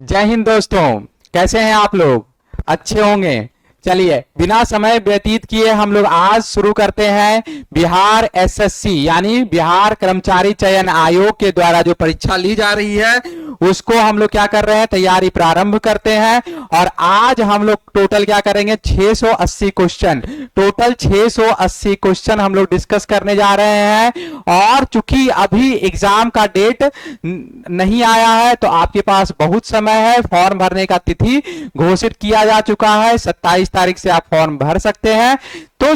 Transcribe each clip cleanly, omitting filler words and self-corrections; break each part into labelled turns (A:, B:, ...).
A: जय हिंद दोस्तों, कैसे हैं आप लोग? अच्छे होंगे। चलिए बिना समय व्यतीत किए हम लोग आज शुरू करते हैं। बिहार एसएससी यानी बिहार कर्मचारी चयन आयोग के द्वारा जो परीक्षा ली जा रही है उसको हम लोग क्या कर रहे हैं, तैयारी प्रारंभ करते हैं। और आज हम लोग टोटल क्या करेंगे, 680 क्वेश्चन, टोटल 680 क्वेश्चन हम लोग डिस्कस करने जा रहे हैं। और चूंकि अभी एग्जाम का डेट नहीं आया है तो आपके पास बहुत समय है। फॉर्म भरने का तिथि घोषित किया जा चुका है, 27 तारीख से आप फॉर्म भर सकते हैं। तो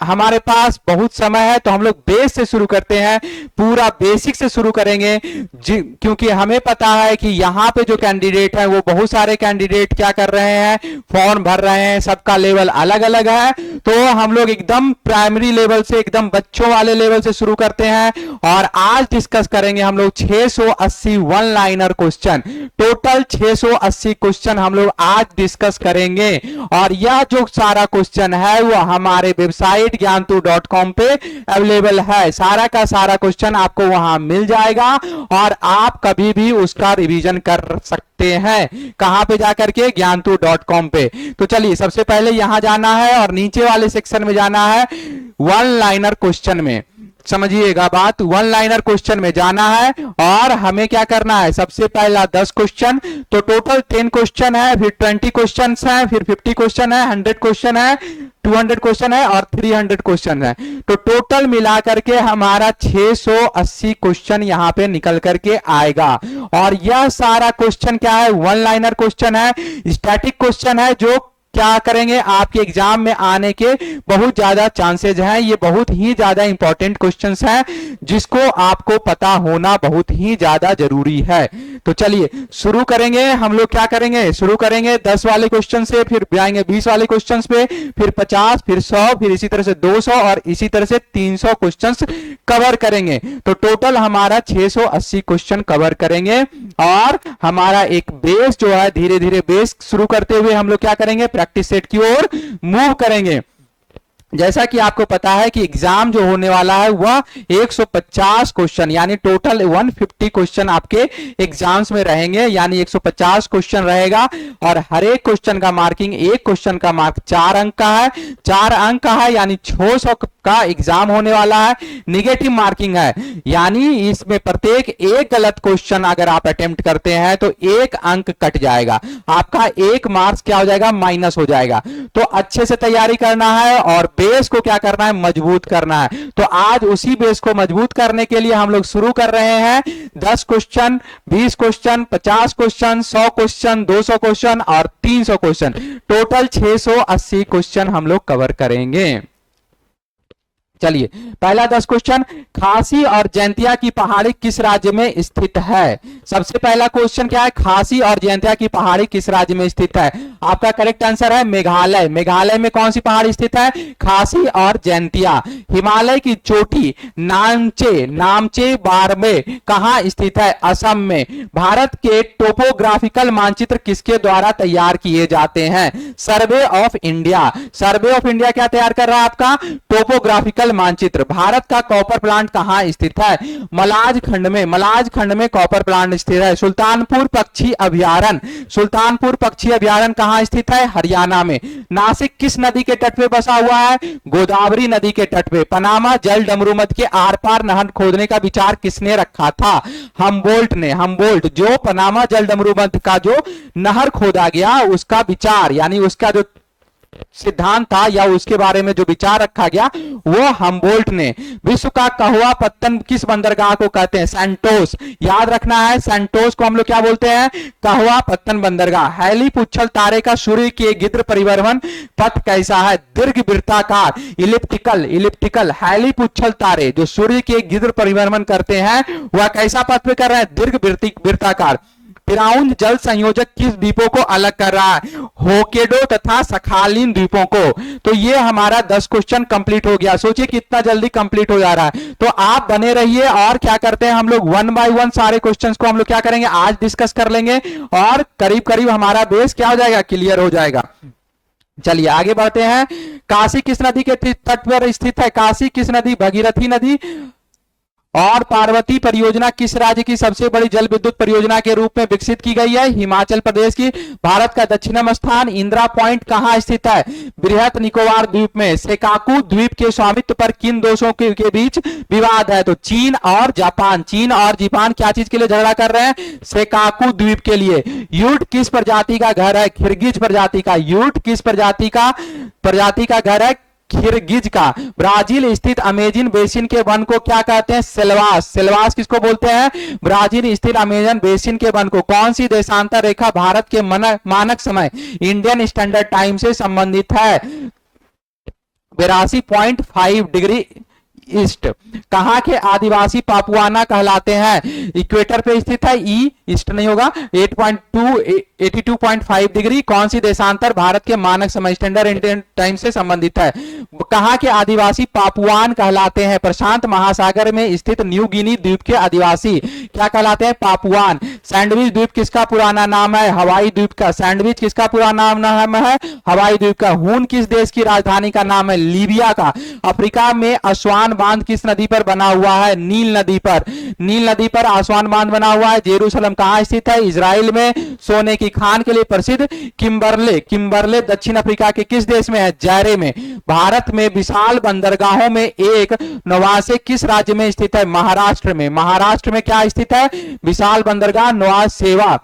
A: हमारे पास बहुत समय है, तो हम लोग बेस से शुरू करते हैं, पूरा बेसिक से शुरू करेंगे। क्योंकि हमें पता है कि यहाँ पे जो कैंडिडेट है वो बहुत सारे कैंडिडेट क्या कर रहे हैं, फॉर्म भर रहे हैं, सबका लेवल अलग अलग है। तो हम लोग एकदम प्राइमरी लेवल से, एकदम बच्चों वाले लेवल से शुरू करते हैं। और आज डिस्कस करेंगे हम लोग 680 one liner question, total 680 question हम लोग आज डिस्कस करेंगे। और यह जो सारा क्वेश्चन है वो हमारे वेबसाइट ज्ञानतु.com पे अवेलेबल है। सारा का सारा क्वेश्चन आपको वहां मिल जाएगा और आप कभी भी उसका रिवीजन कर सकते हैं। कहां पे जाकर के, ज्ञानतु.com पे। तो चलिए सबसे पहले यहां जाना है और नीचे वाले सेक्शन में जाना है, वन लाइनर क्वेश्चन में। समझिएगा बात, वन लाइनर क्वेश्चन में जाना है और हमें क्या करना है, सबसे पहला 10 क्वेश्चन, तो टोटल 10 क्वेश्चन है, फिर 20 क्वेश्चन है, फिर 50 क्वेश्चन है, 100 क्वेश्चन है, 200 क्वेश्चन है और 300 क्वेश्चन है। तो टोटल मिलाकर के हमारा 680 क्वेश्चन यहां पे निकल करके आएगा। और यह सारा क्वेश्चन क्या है, वन लाइनर क्वेश्चन है, स्टैटिक क्वेश्चन है, जो क्या करेंगे आपके एग्जाम में आने के बहुत ज्यादा चांसेस हैं। ये बहुत ही ज्यादा इंपॉर्टेंट क्वेश्चंस हैं जिसको आपको पता होना बहुत ही ज्यादा जरूरी है। तो चलिए शुरू करेंगे। हम लोग क्या करेंगे, शुरू करेंगे 10 वाले क्वेश्चन से, फिर जाएंगे 20 वाले क्वेश्चंस पे, फिर 50, फिर 100, फिर इसी तरह से 200 और इसी तरह से 300 क्वेश्चंस कवर करेंगे। तो टोटल हमारा 680 क्वेश्चन कवर करेंगे। और हमारा एक बेस जो है, धीरे धीरे बेस शुरू करते हुए हम लोग क्या करेंगे, प्रैक्टिस सेट की ओर मूव करेंगे। जैसा कि आपको पता है कि एग्जाम जो होने वाला है वह 150 क्वेश्चन यानी टोटल 150 क्वेश्चन आपके एग्जाम्स में रहेंगे, यानी 150 क्वेश्चन रहेगा। और हर एक क्वेश्चन का मार्किंग, एक क्वेश्चन का मार्क 4 अंक का है, 4 अंक का है, यानी 600 का एग्जाम होने वाला है। निगेटिव मार्किंग है, यानी इसमें प्रत्येक एक गलत क्वेश्चन अगर आप अटेम्प्ट करते हैं तो 1 अंक कट जाएगा, आपका 1 मार्क्स क्या हो जाएगा, माइनस हो जाएगा। तो अच्छे से तैयारी करना है और बेस को क्या करना है, मजबूत करना है। तो आज उसी बेस को मजबूत करने के लिए हम लोग शुरू कर रहे हैं 10 question, 20 question, 50 question, 100 question, 200 question और 300 क्वेश्चन, टोटल 680 क्वेश्चन हम लोग कवर करेंगे। चलिए पहला 10 क्वेश्चन, खासी और जैंतिया की पहाड़ी किस राज्य में स्थित है? सबसे पहला क्वेश्चन क्या है, खासी और जैंतिया की पहाड़ी किस राज्य में स्थित है? आपका करेक्ट आंसर है मेघालय। मेघालय में कौन सी पहाड़ी स्थित है, खासी और जैंतिया। हिमालय की चोटी नामचे, नामचे बारमे कहां स्थित है? असम में। भारत के टोपोग्राफिकल मानचित्र किसके द्वारा तैयार किए जाते हैं? Survey of India. Survey of India क्या तैयार कर रहा है आपका, टोपोग्राफिकल मानचित्र। भारत का कॉपर प्लांट कहां स्थित है? मलाज खंड में। मलाज खंड में कॉपर प्लांट स्थित है। सुल्तानपुर पक्षी अभयारण्य, सुल्तानपुर पक्षी अभयारण्य कहां स्थित है? हरियाणा में। नासिक किस नदी के तट पे बसा हुआ है? गोदावरी नदी के तट पे। पनामा जल डमरूमत के आर पार नहर खोदने का विचार किसने रखा था? हमबोल्ट ने। हमबोल्ट, जो पनामा जल डमरूमत का जो नहर खोदा गया उसका विचार, यानी उसका जो सिद्धांत था या उसके बारे में जो विचार रखा गया वो हमबोल्ट ने। विश्व का कहवा पत्तन किस बंदरगाह को कहते हैं? सैंटोस। याद रखना है, सैंटोस को हम लोग क्या बोलते हैं, कहवा पत्तन बंदरगाह। हैली पुच्छल तारे का सूर्य के गिद्र परिभ्रमण पथ कैसा है? दीर्घ वृत्ताकार, इलिप्टिकल। इलिप्टिकल। हैली पुच्छल तारे जो सूर्य के गिद्र परिभ्रमण करते हैं वह कैसा पथ पे कर रहे हैं? दीर्घ वृत्ताकार। फिराउन जल संयोजक किस द्वीपों को अलग कर रहा है? होकेडो तथा सखालिन द्वीपों को। तो ये हमारा 10 क्वेश्चन कंप्लीट हो गया। सोचिए कितना जल्दी कंप्लीट हो जा रहा है। तो आप बने रहिए और क्या करते हैं हम लोग, वन बाय वन सारे क्वेश्चंस को हम लोग क्या करेंगे, आज डिस्कस कर लेंगे और करीब करीब हमारा बेस क्या हो जाएगा, क्लियर हो जाएगा। चलिए आगे बढ़ते हैं। काशी किस नदी के तट पर स्थित है? काशी किस नदी? भगीरथी नदी। और पार्वती परियोजना किस राज्य की सबसे बड़ी जल विद्युत परियोजना के रूप में विकसित की गई है? हिमाचल प्रदेश की। भारत का दक्षिणम स्थान इंदिरा पॉइंट कहां स्थित है? बृहत निकोबार द्वीप में। सेकाकू द्वीप के स्वामित्व पर किन देशों के बीच विवाद है? तो चीन और जापान। चीन और जापान क्या चीज के लिए झगड़ा कर रहे हैं? सेकाकू द्वीप के लिए। यूट किस प्रजाति का घर है? खिरगिज प्रजाति का। यूट किस प्रजाति का घर है? खिरगिज का। ब्राजील स्थित अमेजन बेसिन के वन को क्या कहते हैं? सेल्वास। सेल्वास किसको बोलते हैं? ब्राजील स्थित अमेजन बेसिन के वन को। कौन सी देशांतर रेखा भारत के मानक समय इंडियन स्टैंडर्ड टाइम से संबंधित है? 82.5 डिग्री ईस्ट। कहां के आदिवासी पापुआना कहलाते हैं? इक्वेटर पे स्थित है। ईस्ट नहीं होगा। 82.5 डिग्री। कौन सी देशांतर भारत के मानक समय स्टैंडर्ड इंडियन टाइम से संबंधित है? कहां के आदिवासी पापुआन कहलाते हैं? प्रशांत महासागर में स्थित न्यू गिनी द्वीप के आदिवासी क्या कहलाते हैं? पापुआन। सैंडविच द्वीप किसका पुराना नाम है? हवाई द्वीप का। सैंडविच किसका पुराना नाम है? हवाई द्वीप का। हून किस देश की राजधानी का नाम है? लीबिया का। अफ्रीका में असवान बांध किस नदी पर बना हुआ है? नील नदी पर। नील नदी पर आसवान बांध बना हुआ है। जेरूसलम कहां स्थित है? इजराइल में। सोने की खान के लिए प्रसिद्ध किम्बरले। किम्बरले दक्षिण अफ्रीका के किस देश में है? जायरे में। भारत में विशाल बंदरगाहों में एक नौवासे किस राज्य में स्थित है? महाराष्ट्र में। महाराष्ट्र में क्या स्थित है? विशाल बंदरगाह नौसेवा।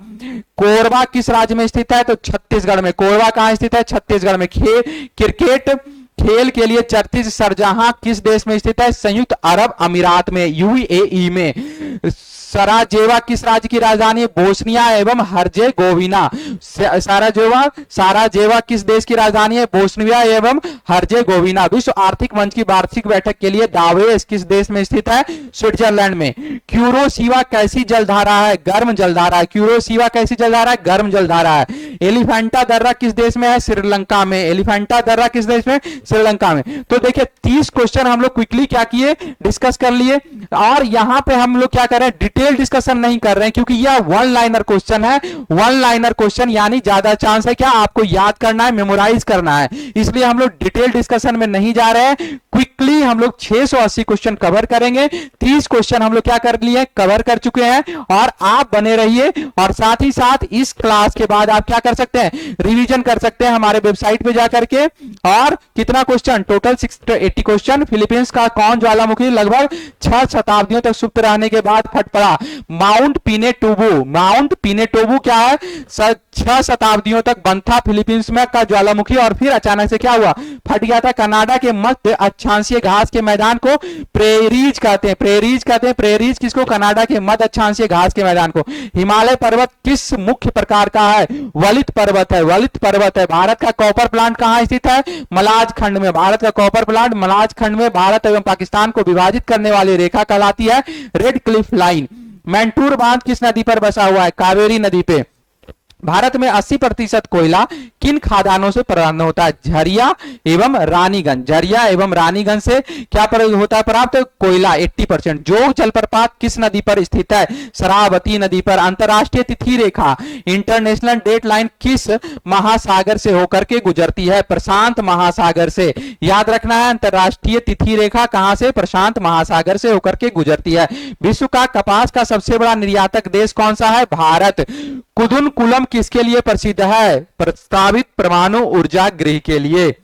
A: कोरबा किस राज्य में स्थित है? तो छत्तीसगढ़ में। कोरबा कहां स्थित है? छत्तीसगढ़ में। क्रिकेट खेल के लिए चर्चित शारजाह किस देश में स्थित है? संयुक्त अरब अमीरात में, यूएई में। सराजेवा किस राज्य की राजधानी है? बोस्निया एवं हर्जेगोविना। साराजेवा किस देश की राजधानी है? बोस्निया एवं हर्जेगोविना। विश्व आर्थिक मंच की वार्षिक बैठक के लिए दावोस किस देश में स्थित है? स्विट्जरलैंड में। क्यूरोसिवा कैसी जलधारा है? गर्म जलधारा है। क्यूरोसिवा कैसी जलधारा है? गर्म जलधारा है। एलिफेंटा दर्रा किस देश में है? श्रीलंका में। एलिफेंटा दर्रा किस देश में? श्रीलंका में। तो देखिए 30 क्वेश्चन हम लोग क्विकली क्या किए? डिस्कस कर लिए। और यहां पे हम लोग क्या कर रहे हैं? डिटेल डिस्कशन नहीं कर रहे हैं, क्योंकि यह वन लाइनर क्वेश्चन है। वन लाइनर क्वेश्चन यानी ज्यादा चांस है क्या? आपको याद करना है, मेमोराइज करना है। इसलिए हम लोग डिटेल डिस्कशन में नहीं जा रहे हैं। क्विकली हम लोग 680 क्वेश्चन कवर करेंगे। 30 क्वेश्चन हम लोग क्या कर लिए? कवर कर चुके हैं। और आप बने रहिए। और साथ ही साथ इस क्लास के बाद आप क्या कर सकते हैं? रिवीजन कर सकते हैं हमारे वेबसाइट पे जाकर के। और कितना क्वेश्चन? Total 680 question. फिलीपींस का कौन ज्वालामुखी लगभग 6 शताब्दियों तक सुप्त रहने के बाद फट पड़ा? माउंट पिनेटोबो। माउंट पिनेटोबो क्या है? 6 शताब्दियों तक बंद था फिलीपींस में का ज्वालामुखी, और फिर अचानक से क्या हुआ? फट गया था। कनाडा के मध्य अक्षांशीय घास के मैदान को प्रेरीज कहते हैं। प्रेरीज कहते हैं। प्रेरीज किसको? कनाडा के मध्य अक्षांशीय घास के मैदान को। हिमालय पर्वत किस मुख्य प्रकार का है? वलित पर्वत है। वलित पर्वत है। भारत का कॉपर प्लांट कहां स्थित है? मलाज खंड में। भारत का कॉपर प्लांट मलाज खंड में। भारत एवं पाकिस्तान को विभाजित करने वाली रेखा कहलाती है रेड क्लिफ लाइन। मैंटूर बांध किस नदी पर बसा हुआ है? कावेरी नदी पे। भारत में 80% कोयला किन खादानों से प्राप्त होता है? झरिया एवं रानीगंज। झरिया एवं रानीगंज से क्या होता है प्राप्त? कोयला 80%। जोग जलप्रपात किस नदी पर स्थित है? शरावती नदी पर। अंतरराष्ट्रीय तिथि रेखा इंटरनेशनल डेट लाइन किस महासागर से होकर के गुजरती है? प्रशांत महासागर से। याद रखना है, अंतरराष्ट्रीय तिथि रेखा कहां से? प्रशांत महासागर से होकर के गुजरती है। विश्व का कपास का सबसे बड़ा निर्यातक देश कौन सा है? भारत। कुदुनकुलम किसके लिए प्रसिद्ध है? प्रस्तावित परमाणु ऊर्जा गृह के लिए।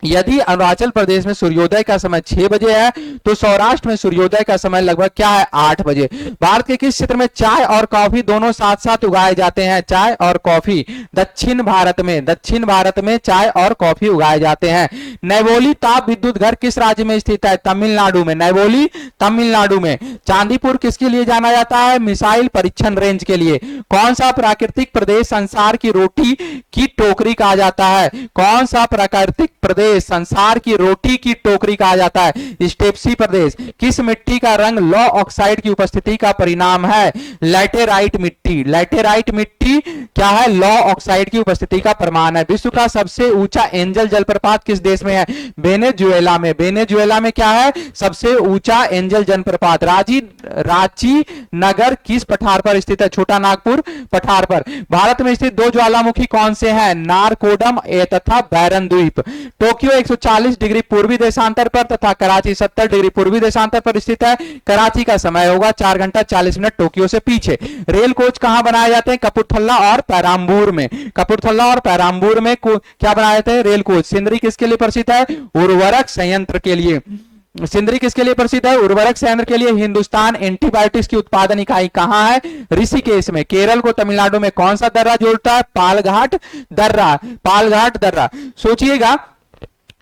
A: यदि अरुणाचल प्रदेश में सूर्योदय का समय 6 बजे है, तो सौराष्ट्र में सूर्योदय का समय लगभग क्या है? 8 बजे। भारत के किस क्षेत्र में चाय और कॉफी दोनों साथ साथ उगाए जाते हैं? चाय और कॉफी दक्षिण भारत में। दक्षिण भारत में चाय और कॉफी उगाए जाते हैं। नैवोली ताप विद्युत घर किस राज्य में स्थित है? तमिलनाडु में। नैवोली तमिलनाडु में। चांदीपुर किसके लिए जाना जाता है? मिसाइल परीक्षण रेंज के लिए। कौन सा प्राकृतिक प्रदेश संसार की रोटी की टोकरी कहा जाता है? कौन सा प्राकृतिक प्रदेश संसार की रोटी की टोकरी कहा जाता है? स्टेप्सी प्रदेश। किस मिट्टी का रंग लौ ऑक्साइड की उपस्थिति का परिणाम है? लैटेराइट मिट्टी। लैटेराइट मिट्टी क्या है? लौ ऑक्साइड की उपस्थिति का प्रमाण है। विश्व का सबसे ऊंचा एंजल जलप्रपात किस देश में है? वेनेजुएला में। वेनेजुएला में क्या है? सबसे ऊंचा एंजल जलप्रपात। रांची नगर किस पठार पर स्थित है? छोटा नागपुर पठार पर। भारत में स्थित 2 ज्वालामुखी कौन से हैं? नारकोडम तथा बैरन द्वीप। टोक्यो 140 डिग्री पूर्वी देशांतर पर तथा कराची 70 डिग्री पूर्वी देशांतर पर स्थित है। कराची का समय होगा 4 घंटा 40 मिनट टोक्यो से पीछे। रेल कोच कहां बनाए जाते हैं? कपूरथला और पेराम्बूर में। कपूरथला और पेराम्बूर में क्या बनाए जाते हैं? Rail coach. सिंदरी किसके लिए प्रसिद्ध है? उर्वरक संयंत्र के लिए। सिंदरी किसके लिए प्रसिद्ध है? उर्वरक संयंत्र के लिए। हिंदुस्तान एंटीबायोटिक्स की उत्पादन इकाई कहां है? ऋषिकेश में। केरल को तमिलनाडु में कौन सा दर्रा जोड़ता है? पालघाट दर्रा। पालघाट दर्रा। सोचिएगा,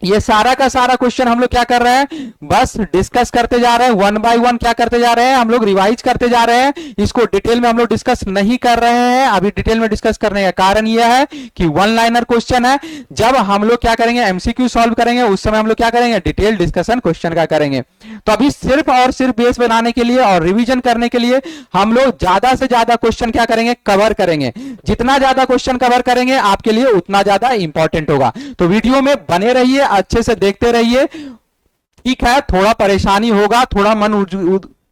A: ये सारा का सारा क्वेश्चन हम लोग क्या कर रहे हैं? बस डिस्कस करते जा रहे हैं, वन बाय वन क्या करते जा रहे हैं? हम लोग रिवाइज करते जा रहे हैं। इसको डिटेल में हम लोग डिस्कस नहीं कर रहे हैं। अभी डिटेल में डिस्कस करने का कारण यह है कि वन लाइनर क्वेश्चन है। जब हम लोग क्या करेंगे? एमसीक्यू सॉल्व करेंगे, उस समय हम लोग क्या करेंगे? डिटेल डिस्कशन क्वेश्चन का करेंगे। तो अभी सिर्फ और सिर्फ बेस बनाने के लिए और रिविजन करने के लिए हम लोग ज्यादा से ज्यादा क्वेश्चन क्या करेंगे? कवर करेंगे। जितना ज्यादा क्वेश्चन कवर करेंगे आपके लिए उतना ज्यादा इंपॉर्टेंट होगा। तो वीडियो में बने रहिए, अच्छे से देखते रहिए। ठीक है, थोड़ा परेशानी होगा, थोड़ा मन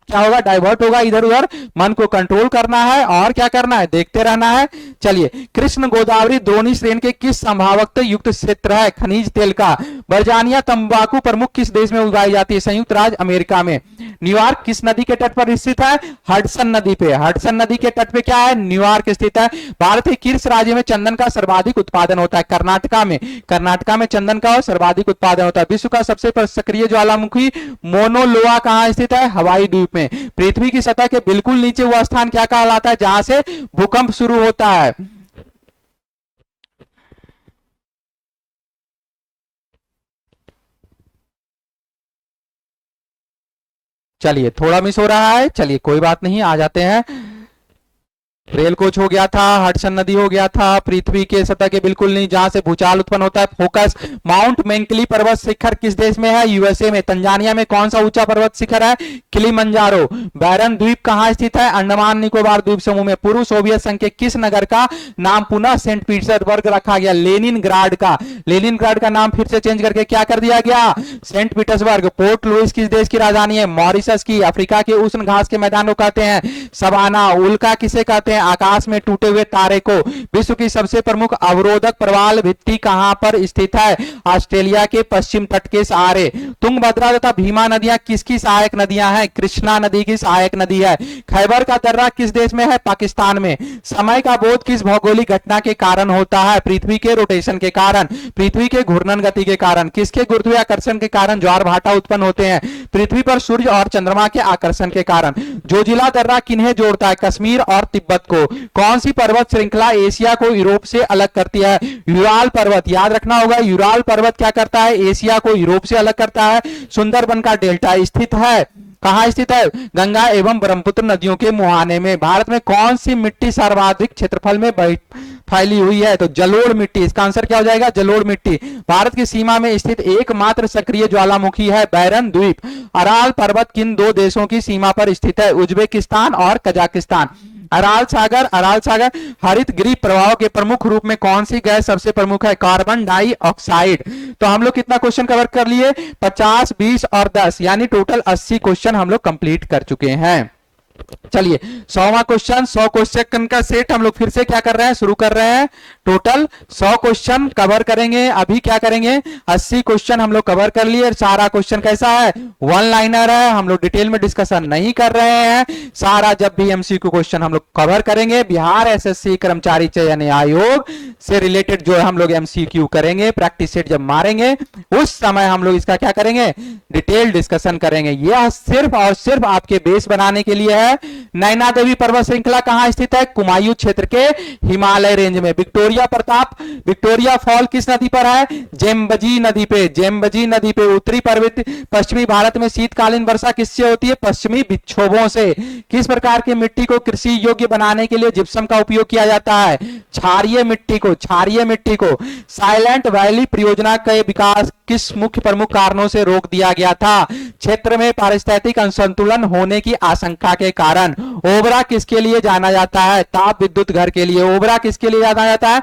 A: क्या होगा? डाइवर्ट होगा इधर उधर। मन को कंट्रोल करना है और क्या करना है? देखते रहना है। चलिए, कृष्ण गोदावरी द्रोणी श्रेणी के किस संभावक युक्त क्षेत्र है खनिज तेल का? बर्जानिया तंबाकू प्रमुख किस देश में उगाई जाती है? संयुक्त राज्य अमेरिका में। न्यूयॉर्क किस नदी के तट पर स्थित है? हडसन नदी पे। हडसन नदी के तट पे क्या है? न्यूयॉर्क स्थित है। भारत के किस राज्य में चंदन का सर्वाधिक उत्पादन होता है? कर्नाटका में। कर्नाटका में चंदन का सर्वाधिक उत्पादन होता है। विश्व का सबसे सक्रिय ज्वालामुखी मोनोलोआ कहां स्थित है? हवाई द्वीप में। पृथ्वी की सतह के बिल्कुल नीचे वह स्थान क्या कहलाता है जहां से भूकंप शुरू होता है? चलिए, थोड़ा मिस हो रहा है, चलिए कोई बात नहीं, आ जाते हैं। रेल कोच हो गया था, हडसन नदी हो गया था, पृथ्वी के सतह के बिल्कुल नहीं जहां से भूचाल उत्पन्न होता है। फोकस, माउंट मेंकली पर्वत शिखर किस देश में है? यूएसए में। तंजानिया में कौन सा ऊंचा पर्वत शिखर है? किलिमंजारो। बैरन द्वीप कहां स्थित है? अंडमान निकोबार द्वीप समूह में। पूर्व सोवियत संघ के किस नगर का नाम पुनः सेंट पीटर्सबर्ग रखा गया? लेनिनग्राड का। लेनिनग्राड का नाम फिर से चेंज करके क्या कर दिया गया? Saint Petersburg. पोर्ट लुइस किस देश की राजधानी है? मॉरिशस की। अफ्रीका के उष्ण घास के मैदान को कहते हैं सवाना। उल्का किसे कहते हैं? आकाश में टूटे हुए तारे को। विश्व की सबसे प्रमुख अवरोधक प्रवाल भित्ति कहां पर स्थित है? ऑस्ट्रेलिया के पश्चिम तट के सहारे। तुंगभद्रा तथा भीमा नदियां किसकी सहायक नदियां हैं? कृष्णा नदी की सहायक नदी है। खैबर का दर्रा किस देश में है? पाकिस्तान में। समय का बोध किस भौगोलिक घटना के कारण होता है? पृथ्वी के रोटेशन के कारण, पृथ्वी के घूर्णन गति के कारण। किसके गुरुत्वाकर्षण के कारण ज्वार भाटा उत्पन्न होते हैं? पृथ्वी पर सूर्य और चंद्रमा के आकर्षण के कारण। जोजिला दर्रा किन्हें जोड़ता है? कश्मीर और तिब्बत को। कौन सी पर्वत श्रृंखला एशिया को यूरोप से अलग करती है? यूराल पर्वत। याद रखना होगा, यूराल पर्वत क्या करता है? एशिया को यूरोप से अलग करता है। सुंदरबन का डेल्टा स्थित है कहां स्थित है? गंगा एवं ब्रह्मपुत्र नदियों के मुहाने में। भारत में कौन सी मिट्टी सर्वाधिक क्षेत्रफल में फैली हुई है? तो जलोढ़ मिट्टी। इसका आंसर क्या हो जाएगा? जलोढ़ मिट्टी। भारत की सीमा में स्थित एकमात्र सक्रिय ज्वालामुखी है बैरन द्वीप। अराल पर्वत किन दो देशों की सीमा पर स्थित है? उज्बेकिस्तान और कजाकिस्तान। अराल सागर हरित गृह प्रवाह के प्रमुख रूप में कौन सी गैस सबसे प्रमुख है? Carbon dioxide. तो हम लोग कितना क्वेश्चन कवर कर लिए? 50, 20 और 10, यानी टोटल 80 क्वेश्चन हम लोग कंप्लीट कर चुके हैं। चलिए, 100वां क्वेश्चन, 100 क्वेश्चन का सेट हम लोग फिर से क्या कर रहे हैं? शुरू कर रहे हैं। टोटल 100 क्वेश्चन कवर करेंगे। अभी क्या करेंगे? 80 क्वेश्चन हम लोग कवर कर लिए। सारा क्वेश्चन कैसा है? वन लाइनर है। हम लोग डिटेल में डिस्कशन नहीं कर रहे हैं। सारा जब भी एमसीक्यू क्वेश्चन हम लोग कवर करेंगे, बिहार एसएससी कर्मचारी चयन आयोग से रिलेटेड जो हम लोग एमसीक्यू करेंगे, प्रैक्टिस सेट जब मारेंगे उस समय हम लोग इसका क्या करेंगे? डिटेल डिस्कशन करेंगे। यह सिर्फ और सिर्फ आपके बेस बनाने के लिए है। नैना देवी पर्वत श्रृंखला कहां स्थित है? कुमायूं क्षेत्र के हिमालय रेंज में। विक्टोरिया फॉल किस नदी पर है? जेम्बजी नदी पे। जेम्बजी नदी पे। उत्तरी पश्चिमी भारत में शीतकालीन वर्षा किससे होती है? पश्चिमी विक्षोभों से। किस प्रकार की मिट्टी को कृषि योग्य बनाने के लिए जिप्सम का उपयोग किया जाता है? क्षारीय मिट्टी को। साइलेंट वैली परियोजना का विकास किस मुख्य प्रमुख कारणों से रोक दिया गया था? क्षेत्र में पारिस्थितिक असंतुलन होने की आशंका के कारण। ओबरा किसके लिए जाना जाता है? ताप विद्युत घर के लिए। ओबरा किसके लिए जाना जाता है?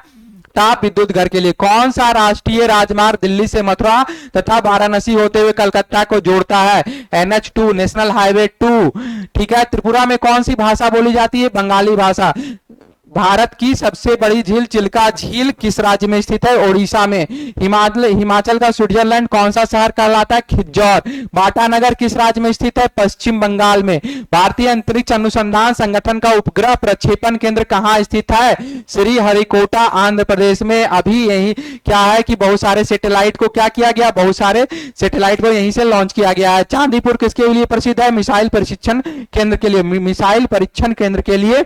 A: ताप विद्युत घर के लिए। कौन सा राष्ट्रीय राजमार्ग दिल्ली से मथुरा तथा वाराणसी होते हुए कलकत्ता को जोड़ता है? NH2, national highway 2। ठीक है। त्रिपुरा में कौन सी भाषा बोली जाती है? बंगाली भाषा। भारत की सबसे बड़ी झील चिल्का झील किस राज्य में स्थित है? ओडिशा में। हिमाचल का स्विट्जरलैंड कौन सा शहर कहलाता है? खिज्जौर। बाटानगर किस राज्य में स्थित है? पश्चिम बंगाल में। भारतीय अंतरिक्ष अनुसंधान संगठन का उपग्रह प्रक्षेपण केंद्र कहाँ स्थित है? श्रीहरिकोटा आंध्र प्रदेश में। अभी यही क्या है कि बहुत सारे सैटेलाइट को क्या किया गया, बहुत सारे सैटेलाइट को यहीं से लॉन्च किया गया है। चांदीपुर किसके लिए प्रसिद्ध है? मिसाइल परीक्षण केंद्र के लिए। मिसाइल परीक्षण केंद्र के लिए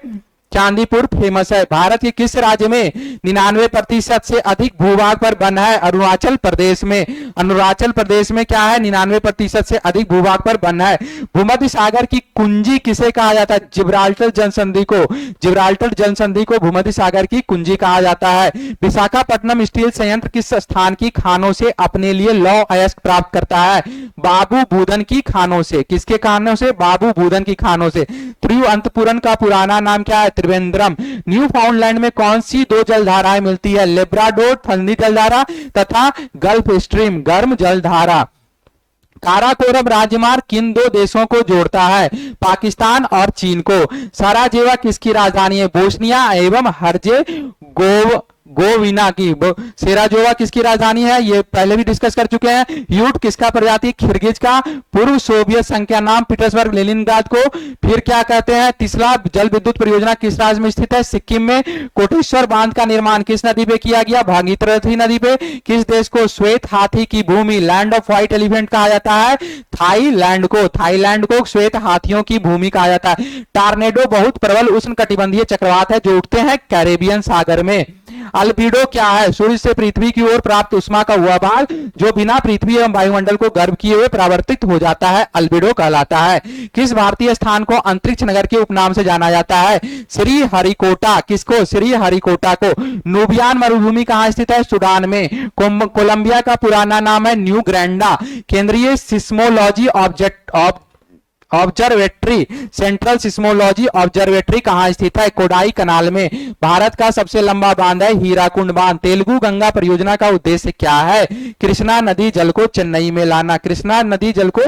A: चांदीपुर फेमस है। भारत के किस राज्य में 99% से अधिक भूभाग पर वन है? अरुणाचल प्रदेश में। अरुणाचल प्रदेश में क्या है? 99% से अधिक भूभाग पर वन है। भूमध्य सागर की कुंजी किसे कहा जाता है? जिब्राल्टर जलसंधि को। जिब्राल्टर जलसंधि को भूमध्य सागर की कुंजी कहा जाता है। विशाखापट्टनम स्टील संयंत्र किस स्थान की खानों से अपने लिए लौह अयस्क प्राप्त करता है? बाबू बूदन की खानों से। किसके खानों से? बाबू बूदन की खानों से। तिरुवनंतपुरम का पुराना नाम क्या है? त्रिवेंद्रम। न्यू फाउंडलैंड में कौन सी दो जलधाराएं मिलती है? लेब्राडोर ठंडी जलधारा तथा गल्फ स्ट्रीम गर्म जलधारा। काराकोरम राजमार्ग किन दो देशों को जोड़ता है? पाकिस्तान और चीन को। सराजेवा किसकी राजधानी है? बोस्निया एवं हर्जेगोविना की। सेराजोवा किसकी राजधानी है? ये पहले भी डिस्कस कर चुके हैं। यूट किसका प्रजाति? खिर्गिज का। पूर्व सोवियत संघ का नाम पीटर्सबर्ग लेनिनग्राद को। फिर क्या कहते हैं? तिसला जल विद्युत परियोजना किस राज्य में स्थित है? सिक्किम में। कोटेश्वर बांध का निर्माण किस नदी पे किया गया? भागीरथी नदी पे। किस देश को श्वेत हाथी की भूमि लैंड ऑफ व्हाइट एलिफेंट कहा जाता है? थाईलैंड को। थाईलैंड को श्वेत हाथियों की भूमि कहा जाता है। टार्नेडो बहुत प्रबल उष्णकटिबंधीय चक्रवात है जो उठते हैं कैरेबियन सागर में। अल्बिडो क्या है? सूर्य से पृथ्वी की ओर प्राप्त उष्मा का वह भाग जो बिना पृथ्वी एवं वायुमंडल को गर्म किए हुए परावर्तित हो जाता है, अल्बिडो कहलाता है। किस भारतीय स्थान को अंतरिक्ष नगर के उपनाम से जाना जाता है? श्रीहरिकोटा। किसको? श्रीहरिकोटा को। नूबियान मरुभूमि कहां स्थित है? सूडान में। कोलंबिया का पुराना नाम है न्यू ग्रैंडा। केंद्रीय seismology observatory central seismology observatory कहां स्थित है? कोडाई कनाल में। भारत का सबसे लंबा बांध है हीराकुंड बांध। तेलुगु गंगा परियोजना का उद्देश्य क्या है? कृष्णा नदी जल को चेन्नई में लाना। कृष्णा नदी जल को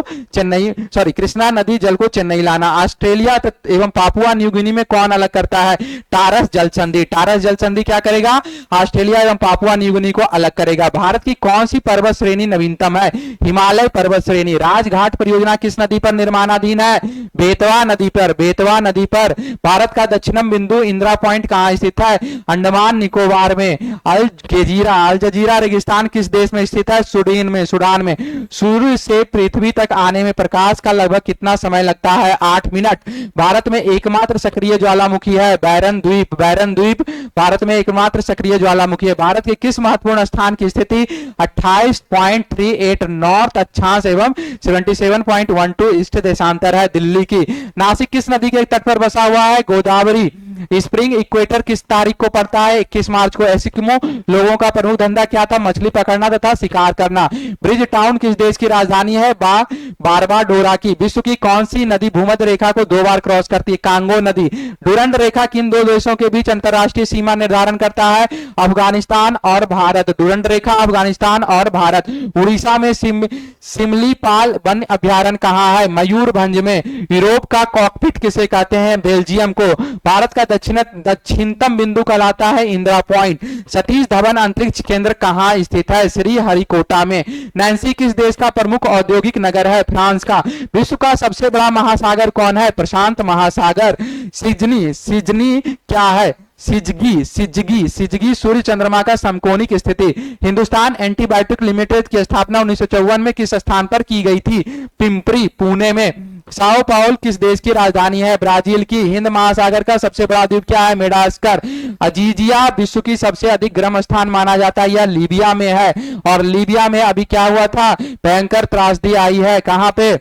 A: चेन्नई लाना। ऑस्ट्रेलिया एवं पापुआ न्यू गिनी में कौन अलग करता है? टारस जल संधि। टारस जल संधि क्या करेगा? ऑस्ट्रेलिया एवं पापुआ न्यू गिनी को अलग करेगा। भारत की कौन सी पर्वत श्रेणी नवीनतम है? हिमालय पर्वत श्रेणी। राजघाट परियोजना किस नदी पर निर्माणाधीन है? बेतवा नदी पर। बेतवा नदी पर। भारत का दक्षिणम बिंदु इंदिरा पॉइंट कहां स्थित है? अंडमान निकोबार में। अल जजीरा रेगिस्तान किस देश में स्थित है? सूडान में। सूर्य से पृथ्वी तक आने में प्रकाश का लगभग कितना समय लगता है? 8 मिनट। भारत में एकमात्र सक्रिय ज्वालामुखी है बैरन द्वीप। बैरन द्वीप भारत में एकमात्र सक्रिय ज्वालामुखी है। भारत के किस महत्वपूर्ण स्थान की स्थिति 28.38 नॉर्थ अक्षांश एवं 77.12 ईस्ट देशांतर है? दिल्ली की। नासिक किस नदी के तट पर बसा हुआ है? गोदावरी। स्प्रिंग इक्वेटर किस तारीख को पड़ता है? 21 मार्च को। एस्किमो लोगों का प्रमुख धंधा क्या था? मछली पकड़ना तथा शिकार करना। ब्रिज टाउन किस देश की राजधानी है? बारबाडोरा की। विश्व की कौन सी नदी भूमध्य रेखा को 2 बार क्रॉस करती है? कांगो नदी। डुरंड रेखा किन दो देशों के बीच अंतरराष्ट्रीय सीमा निर्धारण करता है? अफगानिस्तान और भारत। डुरंड रेखा अफगानिस्तान और भारत। उड़ीसा में सिमलीपाल वन अभ्यारण्य कहां है? मयूरभंज में। यूरोप का कॉकपिट किसे कहते हैं? बेल्जियम को। भारत का दक्षिणतम बिंदु कहलाता है इंदिरा पॉइंट। सतीश धवन अंतरिक्ष केंद्र कहां स्थित है? श्रीहरिकोटा में। नैन्सी किस देश का प्रमुख औद्योगिक नगर है? फ्रांस का। विश्व का सबसे बड़ा महासागर कौन है? प्रशांत महासागर। सिजनी क्या है? सिजगी सूर्य चंद्रमा का समकोणिक स्थिति। हिंदुस्तान एंटीबायोटिक लिमिटेड की स्थापना 1954 में किस स्थान पर की गई थी? पिंपरी, पुणे में। साओ पाउल किस देश की राजधानी है? ब्राजील की। हिंद महासागर का सबसे बड़ा द्वीप क्या है? मेडागास्कर। अजीजिया विश्व की सबसे अधिक गर्म स्थान माना जाता है, यह लीबिया में है। और लीबिया में अभी क्या हुआ था? भयंकर त्रासदी आई है। कहां पे?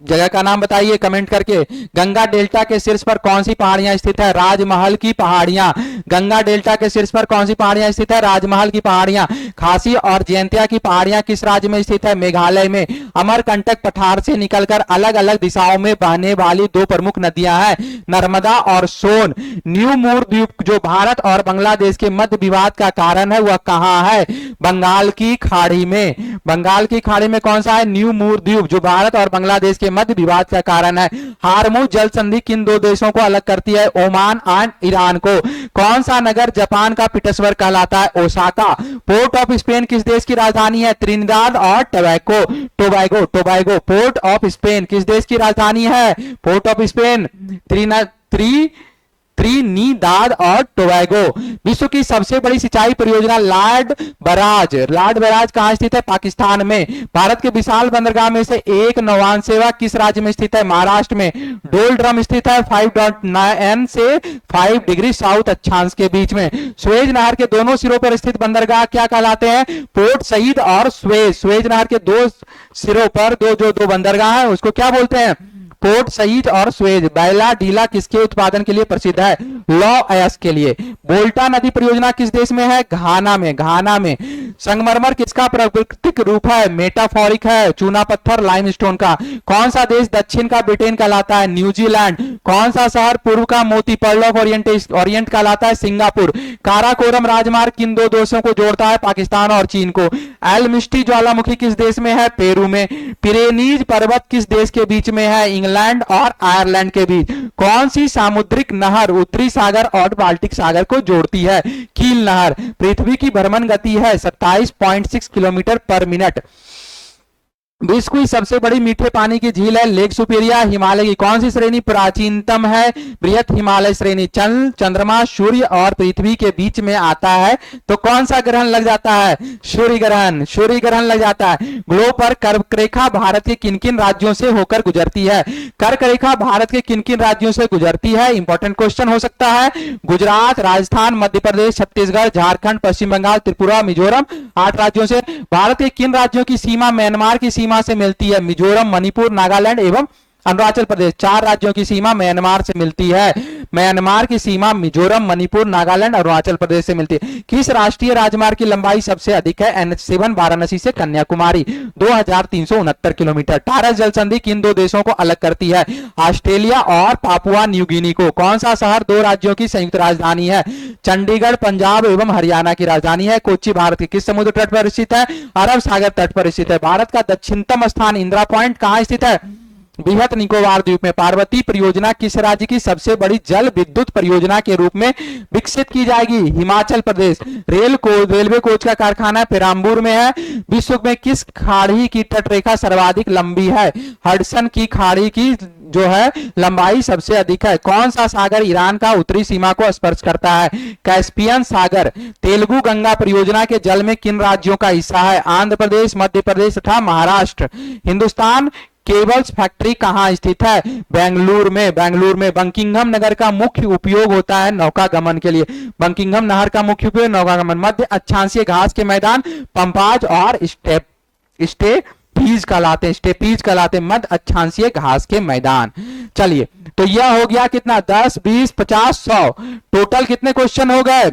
A: जगह का नाम बताइए कमेंट करके। गंगा डेल्टा के शीर्ष पर कौन सी पहाड़ियां स्थित है? राजमहल की पहाड़ियां। गंगा डेल्टा के शीर्ष पर कौन सी पहाड़ियां स्थित है? राजमहल की पहाड़ियां। खासी और जयंतिया की पहाड़ियां किस राज्य में स्थित है? मेघालय में। अमरकंटक पठार से निकलकर अलग अलग दिशाओं में बहने वाली 2 प्रमुख नदियां हैं, नर्मदा और सोन। न्यू मूर द्वीप जो भारत और बांग्लादेश के मध्य विवाद का कारण है, वह कहां है? बंगाल की खाड़ी में। बंगाल की खाड़ी में कौन सा है? न्यू मूर द्वीप जो भारत और बांग्लादेश के के मध्य विवाद का कारण है। हार्मुज जल संधि किन दो देशों को अलग करती है? ओमान एंड ईरान को। कौन सा नगर जापान का पीटर्सबर्ग कहलाता है? ओसाका। पोर्ट ऑफ स्पेन किस देश की राजधानी है? त्रिनिदाद और टोबैगो। पोर्ट ऑफ स्पेन किस देश की राजधानी है? पोर्ट ऑफ स्पेन त्रिनिदाद और टोबैगो। विश्व की सबसे बड़ी सिंचाई परियोजना लॉर्ड बराज कहां स्थित है? पाकिस्तान में। भारत के विशाल बंदरगाह में से एक नौवान सेवा किस राज्य में स्थित है? महाराष्ट्र में। डोलड्रम स्थित है 5.9 से 5 डिग्री साउथ अक्षांश के बीच में। स्वेज नहर के दोनों सिरों पर स्थित बंदरगाह क्या कहलाते हैं? पोर्ट सईद और स्वेज नहर के दो सिरों पर दो बंदरगाह है उसको क्या बोलते हैं? पोर्ट सईद और स्वेज। बैला ढीला किसके उत्पादन के लिए प्रसिद्ध है? लॉ अयस के लिए। वोल्टा नदी परियोजना किस देश में है? घाना में। संगमरमर किसका प्राकृतिक रूप है? मेटाफोरिक है। चूना पत्थर लाइमस्टोन का। कौन सा देश दक्षिण का ब्रिटेन कहलाता है? न्यूजीलैंड। कौन सा शहर पूर्व का मोती पर्ल ऑफ ओरिएंट कहलाता है? सिंगापुर। काराकोरम राजमार्ग किन दो देशों को जोड़ता है? पाकिस्तान और चीन को। एल ज्वालामुखी किस देश में है? पेरू में। पिरेनीज पर्वत किस देश के बीच में है? इंग्लैंड और आयरलैंड के बीच। कौन सी सामुद्रिक नहर उत्तरी सागर और बाल्टिक सागर को जोड़ती है? कील नहर। पृथ्वी की भ्रमण गति है 27.6 किलोमीटर पर मिनट। विश्व की सबसे बड़ी मीठे पानी की झील है लेक सुपेरिया। हिमालय की कौन सी श्रेणी प्राचीनतम है? बृहत हिमालय श्रेणी। चंद्रमा सूर्य और पृथ्वी के बीच में आता है तो कौन सा ग्रहण लग जाता है? सूर्य ग्रहण लग जाता है। ग्लोब पर कर्क रेखा भारत के किन किन राज्यों से होकर गुजरती है? कर्क रेखा भारत के किन किन राज्यों से गुजरती है? इंपॉर्टेंट क्वेश्चन हो सकता है। गुजरात, राजस्थान, मध्य प्रदेश, छत्तीसगढ़, झारखंड, पश्चिम बंगाल, त्रिपुरा, मिजोरम। 8 राज्यों से। भारत के किन राज्यों की सीमा म्यांमार की सीमा से मिलती है? मिजोरम, मणिपुर, नागालैंड एवं अरुणाचल प्रदेश। 4 राज्यों की सीमा म्यांमार से मिलती है। म्यांमार की सीमा मिजोरम, मणिपुर, नागालैंड, अरुणाचल प्रदेश से मिलती है। किस राष्ट्रीय राजमार्ग की लंबाई सबसे अधिक है? NH7 वाराणसी से कन्याकुमारी 2369 किलोमीटर। टारस जल संधि किन दो देशों को अलग करती है? ऑस्ट्रेलिया और पापुआ न्यू गिनी को। कौन सा शहर 2 राज्यों की संयुक्त राजधानी है? चंडीगढ़ पंजाब एवं हरियाणा की राजधानी है। कोच्चि भारत के किस समुद्र तट पर स्थित है? अरब सागर तट पर स्थित है। भारत का दक्षिणतम स्थान इंदिरा पॉइंट कहां स्थित है? बृहत निकोबार द्वीप में। पार्वती परियोजना किस राज्य की सबसे बड़ी जल विद्युत परियोजना के रूप में विकसित की जाएगी? हिमाचल प्रदेश। रेलवे कोच का कारखाना पेराम्बूर में है। विश्व में किस खाड़ी की तटरेखा सर्वाधिक लंबी है? हडसन की खाड़ी की जो है लंबाई सबसे अधिक है। कौन सा सागर ईरान का उत्तरी सीमा को स्पर्श करता है? कैस्पियन सागर। तेलुगु गंगा परियोजना के जल में किन राज्यों का हिस्सा है? आंध्र प्रदेश, मध्य प्रदेश तथा महाराष्ट्र। हिंदुस्तान केबल्स फैक्ट्री कहां स्थित है? बेंगलुरु में। बंकिंघम नगर का मुख्य उपयोग होता है नौकागमन के लिए। बंकिंघम नहर का मुख्य उपयोग नौकागमन। मध्य अक्षांशीय घास के मैदान पंपाज और स्टेपीज कहलाते मध्य अक्षांशीय घास के मैदान। चलिए तो यह हो गया कितना? 10, 20, 50, 100। टोटल कितने क्वेश्चन हो गए?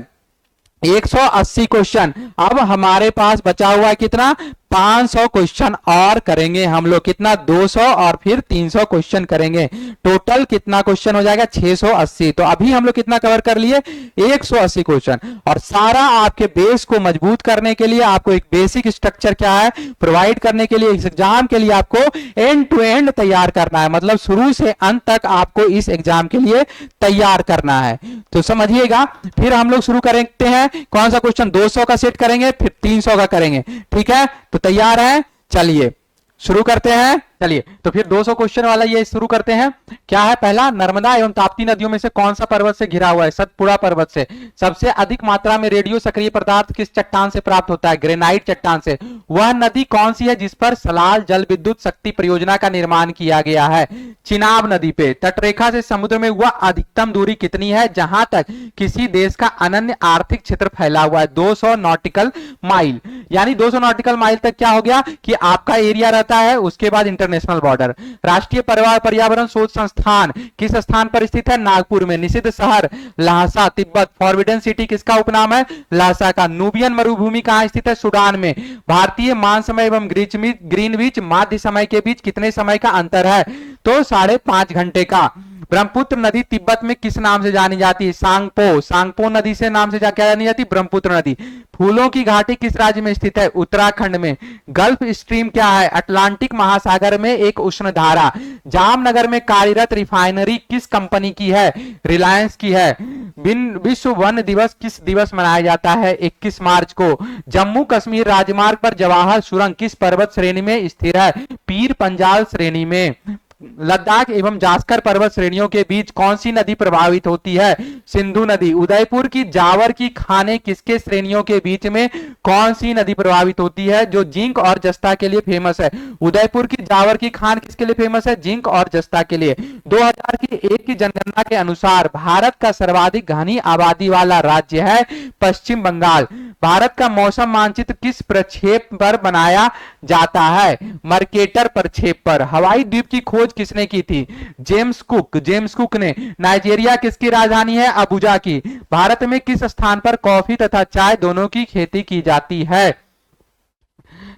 A: 180 क्वेश्चन। अब हमारे पास बचा हुआ है कितना? 500 क्वेश्चन और करेंगे हम लोग। कितना? 200 और फिर 300 क्वेश्चन करेंगे। टोटल कितना क्वेश्चन हो जाएगा? 680। तो अभी हम लोग कितना कवर कर लिए? 180 क्वेश्चन। और सारा आपके बेस को मजबूत करने के लिए आपको एक बेसिक स्ट्रक्चर क्या है प्रोवाइड करने के लिए, इस एग्जाम के लिए आपको एंड टू एंड तैयार करना है। मतलब शुरू से अंत तक आपको इस एग्जाम के लिए तैयार करना है। तो समझिएगा। फिर हम लोग शुरू करते हैं। कौन सा क्वेश्चन? 200 का सेट करेंगे, फिर 300 का करेंगे। ठीक है, तो तैयार है? चलिए शुरू करते हैं। चलिए तो फिर 200 क्वेश्चन वाला ये शुरू करते हैं। क्या है? पहला, नर्मदा एवं ताप्ती नदियों में से कौन सा पर्वत से घिरा हुआ है? सतपुड़ा पर्वत से। सबसे अधिक मात्रा में रेडियो सक्रिय पदार्थ किस चट्टान से प्राप्त होता है? ग्रेनाइट चट्टान से। वह नदी कौन सी है जिस पर सलाल जल विद्युत शक्ति परियोजना का निर्माण किया गया है? चिनाब नदी पे। तटरेखा से समुद्र में वह अधिकतम दूरी कितनी है जहां तक किसी देश का अनन्य आर्थिक क्षेत्र फैला हुआ है? 200 नॉटिकल माइल। यानी 200 नॉटिकल माइल तक क्या हो गया कि आपका एरिया रहता है। उसके बाद इंटरनेशनल बॉर्डर। राष्ट्रीय पर्यावरण शोध संस्थान किस स्थान पर स्थित है? नागपुर में। निषिद्ध शहर ल्हासा, तिब्बत। फॉरबिडन सिटी किसका उपनाम है? ल्हासा का। नूबियन मरुभूमि कहां स्थित है? सूडान में। भारतीय मान समय एवं ग्रीनविच माध्य समय के बीच कितने समय का अंतर है? तो 5.5 घंटे का। ब्रह्मपुत्र नदी तिब्बत में किस नाम से जानी जाती है? सांगपो। सांगपो नदी से नाम से क्या जानी जाती है? ब्रह्मपुत्र नदी। फूलों की घाटी किस राज्य में स्थित है? उत्तराखंड में। गल्फ स्ट्रीम क्या है? अटलांटिक महासागर में एक उष्ण धारा। जामनगर में कार्यरत रिफाइनरी किस कंपनी की है? रिलायंस की है। विश्व वन दिवस किस दिवस मनाया जाता है? 21 मार्च को। जम्मू कश्मीर राजमार्ग पर जवाहर सुरंग किस पर्वत श्रेणी में स्थित है? पीर पंजाल श्रेणी में। लद्दाख एवं जास्कर पर्वत श्रेणियों के बीच कौन सी नदी प्रभावित होती है? सिंधु नदी। उदयपुर की जावर की खानें किसके श्रेणियों के बीच में कौन सी नदी प्रभावित होती है? जो जिंक और जस्ता के लिए फेमस है। उदयपुर की जावर की खान किसके लिए फेमस है? जिंक और जस्ता के लिए। 2001 की जनगणना के अनुसार भारत का सर्वाधिक घनी आबादी वाला राज्य है पश्चिम बंगाल। भारत का मौसम मानचित्र किस प्रक्षेप पर बनाया जाता है? मर्केटर प्रक्षेप पर। हवाई द्वीप की खोज किसने की थी? James cook. जेम्स कुक ने। नाइजीरिया किसकी राजधानी है? अबुजा की। भारत में किस स्थान पर कॉफी तथा चाय दोनों की खेती की जाती है?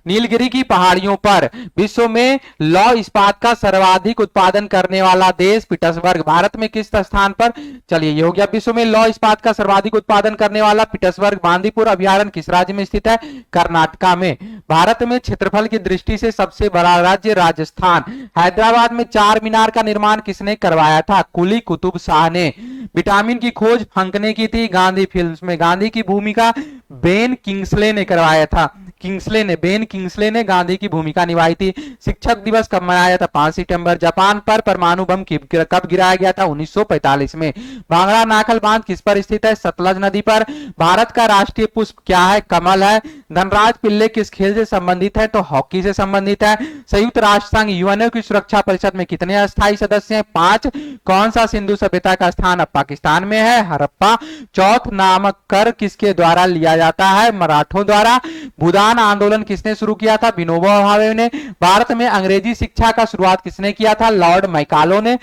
A: नीलगिरी की पहाड़ियों पर। विश्व में लौह इस्पात का सर्वाधिक उत्पादन करने वाला देश पीटर्सबर्ग। भारत में किस स्थान पर? चलिए ये हो गया। विश्व में लौह इस्पात का सर्वाधिक उत्पादन करने वाला पीटर्सबर्ग। बांदीपुर अभयारण्य किस राज्य में स्थित है? कर्नाटका में। भारत में क्षेत्रफल की दृष्टि से सबसे बड़ा राज्य राजस्थान। हैदराबाद में चार मीनार का निर्माण किसने करवाया था? कुली कुतुब शाह ने। विटामिन की खोज फंक ने की थी गांधी फिल्म्स में। गांधी की भूमिका बेन किंग्सले ने करवाया था। बेन किंग्सले ने गांधी की भूमिका निभाई थी। शिक्षक दिवस कब मनाया था? 5 सितंबर। जापान पर परमाणु बम कब गिराया गया था? 1945 में। भांगड़ा नाखल बांध किस पर स्थित है? सतलज नदी पर। भारत का राष्ट्रीय पुष्प क्या है? कमल है। धनराज पिल्ले किस खेल से संबंधित है? तो हॉकी से संबंधित है। संयुक्त राष्ट्र संघ यूएनओ की सुरक्षा परिषद में कितने अस्थायी सदस्य हैं? 5। कौन सा सिंधु सभ्यता का स्थान अब पाकिस्तान में है? हड़प्पा। चौथ नामक कर किसके द्वारा लिया जाता है? मराठों द्वारा। भूदान आंदोलन किसने शुरू किया था? विनोबा भावे ने। भारत में अंग्रेजी शिक्षा का शुरुआत किसने किया था? लॉर्ड मैकालो ने।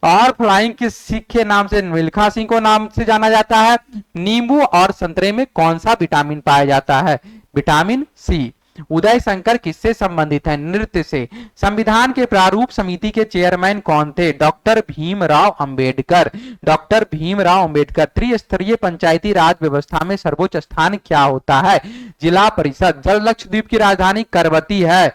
A: और फ्लाइंग किस सिख के नाम से मिल्खा सिंह को नाम से जाना जाता है? नींबू और संतरे में कौन सा विटामिन पाया जाता है? Vitamin C. उदय शंकर किससे संबंधित है? नृत्य से। संविधान के प्रारूप समिति के चेयरमैन कौन थे? डॉक्टर भीमराव अंबेडकर। डॉक्टर भीमराव अंबेडकर। त्रिस्तरीय पंचायती राज व्यवस्था में सर्वोच्च स्थान क्या होता है? जिला परिषद। जल लक्षद्वीप की राजधानी करवती है।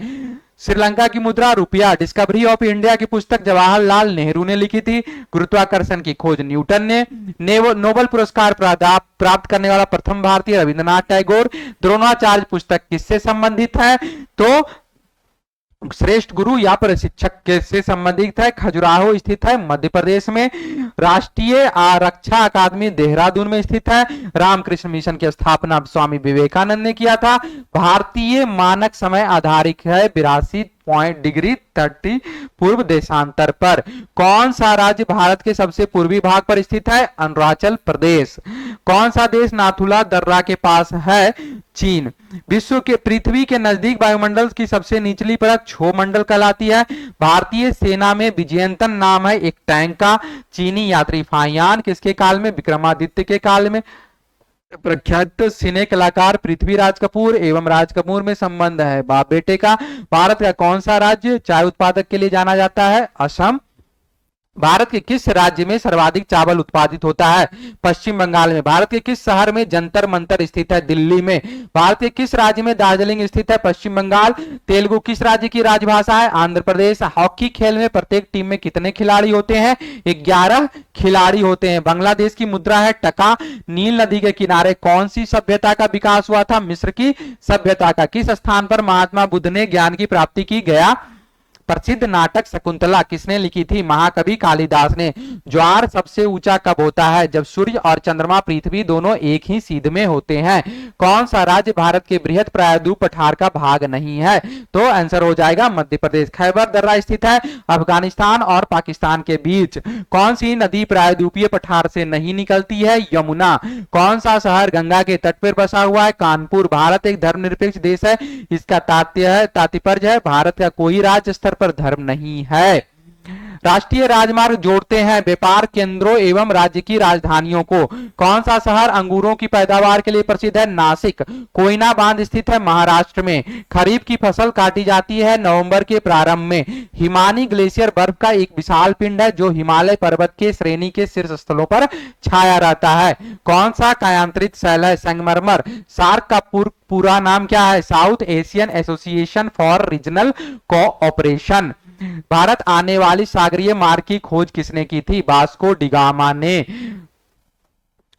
A: श्रीलंका की मुद्रा रुपया। डिस्कवरी ऑफ इंडिया की पुस्तक जवाहरलाल नेहरू ने लिखी थी। गुरुत्वाकर्षण की खोज न्यूटन ने। नोबेल पुरस्कार प्राप्त करने वाला प्रथम भारतीय रविंद्रनाथ टैगोर। द्रोणाचार्य पुस्तक किससे संबंधित है? तो श्रेष्ठ गुरु या प्रशिक्षक के से संबंधित है। खजुराहो स्थित है मध्य प्रदेश में। राष्ट्रीय आरक्षा अकादमी देहरादून में स्थित है। रामकृष्ण मिशन की स्थापना स्वामी विवेकानंद ने किया था। भारतीय मानक समय आधारित है 82.30 पूर्व देशांतर पर। कौन सा राज्य भारत के सबसे पूर्वी भाग पर स्थित है? अरुणाचल प्रदेश। कौन सा देश नाथुला दर्रा के पास है? चीन। विश्व के पृथ्वी के नजदीक वायुमंडल की सबसे निचली परत क्षोभ मंडल कहलाती है। भारतीय सेना में विजयंतन नाम है एक टैंक का। चीनी यात्री फाइयान किसके काल में? विक्रमादित्य के काल में। प्रख्यात सिने कलाकार पृथ्वीराज कपूर एवं राज कपूर में संबंध है बाप बेटे का। भारत का कौन सा राज्य चाय उत्पादक के लिए जाना जाता है? असम। भारत के किस राज्य में सर्वाधिक चावल उत्पादित होता है? पश्चिम बंगाल में। भारत के किस शहर में जंतर मंतर स्थित है? दिल्ली में। भारत के किस राज्य में दार्जिलिंग स्थित है? पश्चिम बंगाल। तेलुगु किस राज्य की राजभाषा है? आंध्र प्रदेश। हॉकी खेल में प्रत्येक टीम में कितने खिलाड़ी होते हैं? 11 खिलाड़ी होते हैं। बांग्लादेश की मुद्रा है टका। नील नदी के किनारे कौन सी सभ्यता का विकास हुआ था? मिस्र की सभ्यता का। किस स्थान पर महात्मा बुद्ध ने ज्ञान की प्राप्ति की? गया। प्रसिद्ध नाटक शकुंतला किसने लिखी थी? महाकवि कालिदास ने। ज्वार सबसे ऊंचा कब होता है? जब सूर्य और चंद्रमा पृथ्वी दोनों एक ही सीध में होते हैं। कौन सा राज्य भारत के बृहद प्रायद्वीप पठार का भाग नहीं है? तो आंसर हो जाएगा मध्य प्रदेश। खैबर दर्रा स्थित है अफगानिस्तान और पाकिस्तान के बीच। कौन सी नदी प्रायद्वीपीय पठार से नहीं निकलती है? यमुना। कौन सा शहर गंगा के तट पर बसा हुआ है? कानपुर। भारत एक धर्मनिरपेक्ष देश है। इसका तात्पर्य है भारत का कोई राज्य स्तर पर धर्म नहीं है। राष्ट्रीय राजमार्ग जोड़ते हैं व्यापार केंद्रों एवं राज्य की राजधानियों को। कौन सा शहर अंगूरों की पैदावार के लिए प्रसिद्ध है? नासिक। कोयना बांध स्थित है महाराष्ट्र में। खरीफ की फसल काटी जाती है नवंबर के प्रारंभ में। हिमानी ग्लेशियर बर्फ का एक विशाल पिंड है जो हिमालय पर्वत के श्रेणी के शीर्ष स्थलों पर छाया रहता है। कौन सा कायांतरित शैल है? संगमरमर। सार्क का पूरा नाम क्या है? South Asian association for regional cooperation. Bharat आने वाली सागरीय मार्ग की खोज किसने की थी? वास्को डी गामा ने।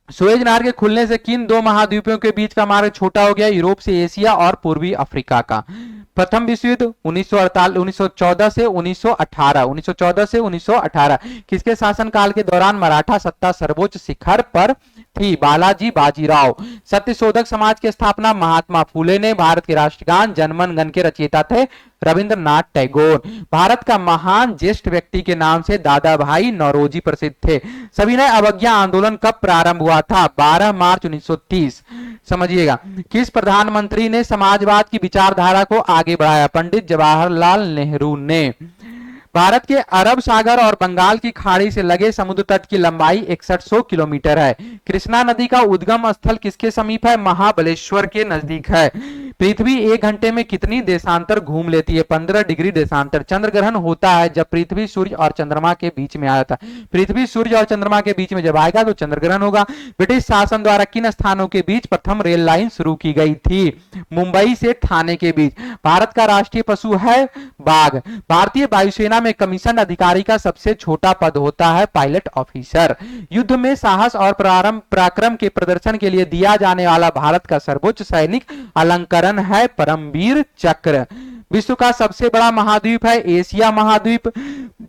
A: सुएज नहर के खुलने से किन दो महाद्वीपों के बीच का मार्ग छोटा हो गया? यूरोप से एशिया और पूर्वी अफ्रीका का। प्रथम विश्व युद्ध 1914 से 1918 किसके शासनकाल के दौरान मराठा सत्ता सर्वोच्च शिखर पर थी? बालाजी बाजीराव। सत्यशोधक समाज की स्थापना महात्मा फूले ने। भारत के राष्ट्रगान जनगण मन के रचयिता थे रविंद्रनाथ टैगोर। भारत का महान ज्येष्ठ व्यक्ति के नाम से दादा भाई नौरोजी प्रसिद्ध थे। सविनय अवज्ञा आंदोलन कब प्रारंभ हुआ था? 12 मार्च 1930। समझिएगा, किस प्रधानमंत्री ने समाजवाद की विचारधारा को आगे बढ़ाया? पंडित जवाहरलाल नेहरू ने। भारत के अरब सागर और बंगाल की खाड़ी से लगे समुद्र तट की लंबाई 6100 किलोमीटर है। कृष्णा नदी का उद्गम स्थल किसके समीप है? महाबलेश्वर के नजदीक है। पृथ्वी 1 घंटे में कितनी देशांतर घूम लेती है? 15 डिग्री देशांतर। चंद्र ग्रहण होता है जब पृथ्वी सूर्य और चंद्रमा के बीच में आता है। पृथ्वी सूर्य और चंद्रमा के बीच में जब आएगा तो चंद्र ग्रहण होगा। ब्रिटिश शासन द्वारा किन स्थानों के बीच प्रथम रेल लाइन शुरू की गई थी? मुंबई से ठाणे के बीच। भारत का राष्ट्रीय पशु है बाघ। भारतीय वायुसेना में कमीशन अधिकारी का सबसे छोटा पद होता है पायलट ऑफिसर। युद्ध में साहस और पराक्रम के प्रदर्शन के लिए दिया जाने वाला भारत का सर्वोच्च सैनिक अलंकरण है परमवीर चक्र। विश्व का सबसे बड़ा महाद्वीप है एशिया महाद्वीप।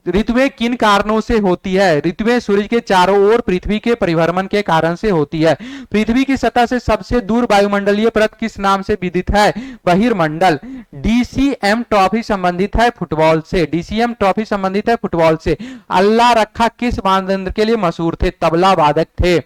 A: ऋतुएं किन कारणों से होती है? ऋतुएं सूर्य के चारों ओर पृथ्वी के परिभ्रमण के कारण से होती है। पृथ्वी की सतह से सबसे दूर वायुमंडलीय परत किस नाम से विदित है? बहिर्मंडल। डीसीएम ट्रॉफी संबंधित है फुटबॉल से। डीसीएम ट्रॉफी संबंधित है फुटबॉल से। अल्लाह रखा किस मानदंड के लिए मशहूर थे? तबला वादक थे।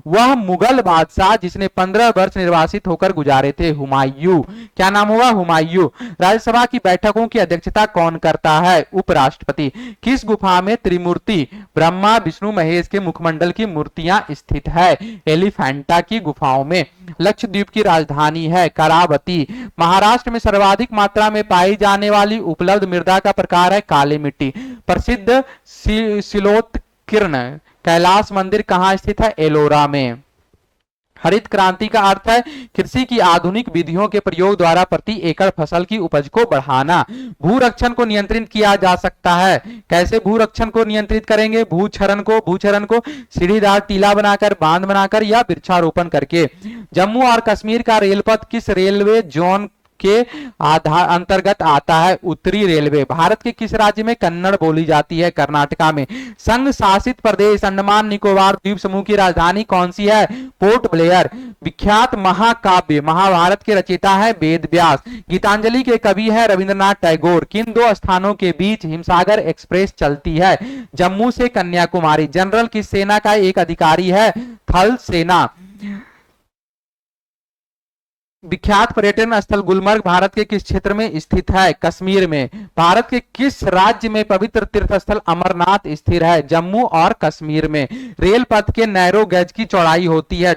A: वह मुगल बादशाह जिसने 15 वर्ष निर्वासित होकर गुजारे थे? हुमायूं। क्या नाम हुआ? हुमायूं। राज्यसभा की बैठकों की अध्यक्षता कौन करता है? उपराष्ट्रपति। किस गुफा में त्रिमूर्ति ब्रह्मा विष्णु महेश के मुखमंडल की मूर्तियां स्थित है? एलिफेंटा की गुफाओं में। लक्षद्वीप की राजधानी है करावती। महाराष्ट्र में सर्वाधिक मात्रा में पाई जाने वाली उपलब्ध मृदा का प्रकार है काली मिट्टी। प्रसिद्ध शिलोत्कीर्ण कैलाश मंदिर कहां स्थित है? एलोरा में। हरित क्रांति का अर्थ है कृषि की आधुनिक विधियों के प्रयोग द्वारा प्रति एकड़ फसल की उपज को बढ़ाना। भूरक्षण को नियंत्रित किया जा सकता है। कैसे भूरक्षण को नियंत्रित करेंगे? भूक्षरण को सीढ़ीदार टीला बनाकर, बांध बनाकर या वृक्षारोपण करके। जम्मू और कश्मीर का रेलपथ किस रेलवे जोन के आधार अंतर्गत आता है? उत्तरी रेलवे। भारत के किस राज्य में कन्नड़ बोली जाती है? कर्नाटका में। संघ शासित प्रदेश अंडमान निकोबार द्वीप समूह की राजधानी कौन सी है? Port Blair. विख्यात महाकाव्य महाभारत के रचयिता है वेद व्यास। गीतांजलि के कवि है रविंद्रनाथ टैगोर। किन दो स्थानों के बीच हिमसागर एक्सप्रेस चलती है? जम्मू से कन्याकुमारी। जनरल किस सेना का एक अधिकारी है? थल सेना। विख्यात पर्यटन स्थल गुलमर्ग भारत के किस क्षेत्र में स्थित है? कश्मीर में। भारत के किस राज्य में पवित्र तीर्थ स्थल अमरनाथ स्थित है? जम्मू और कश्मीर में। रेल पथ के नैरो गेज की चौड़ाई होती है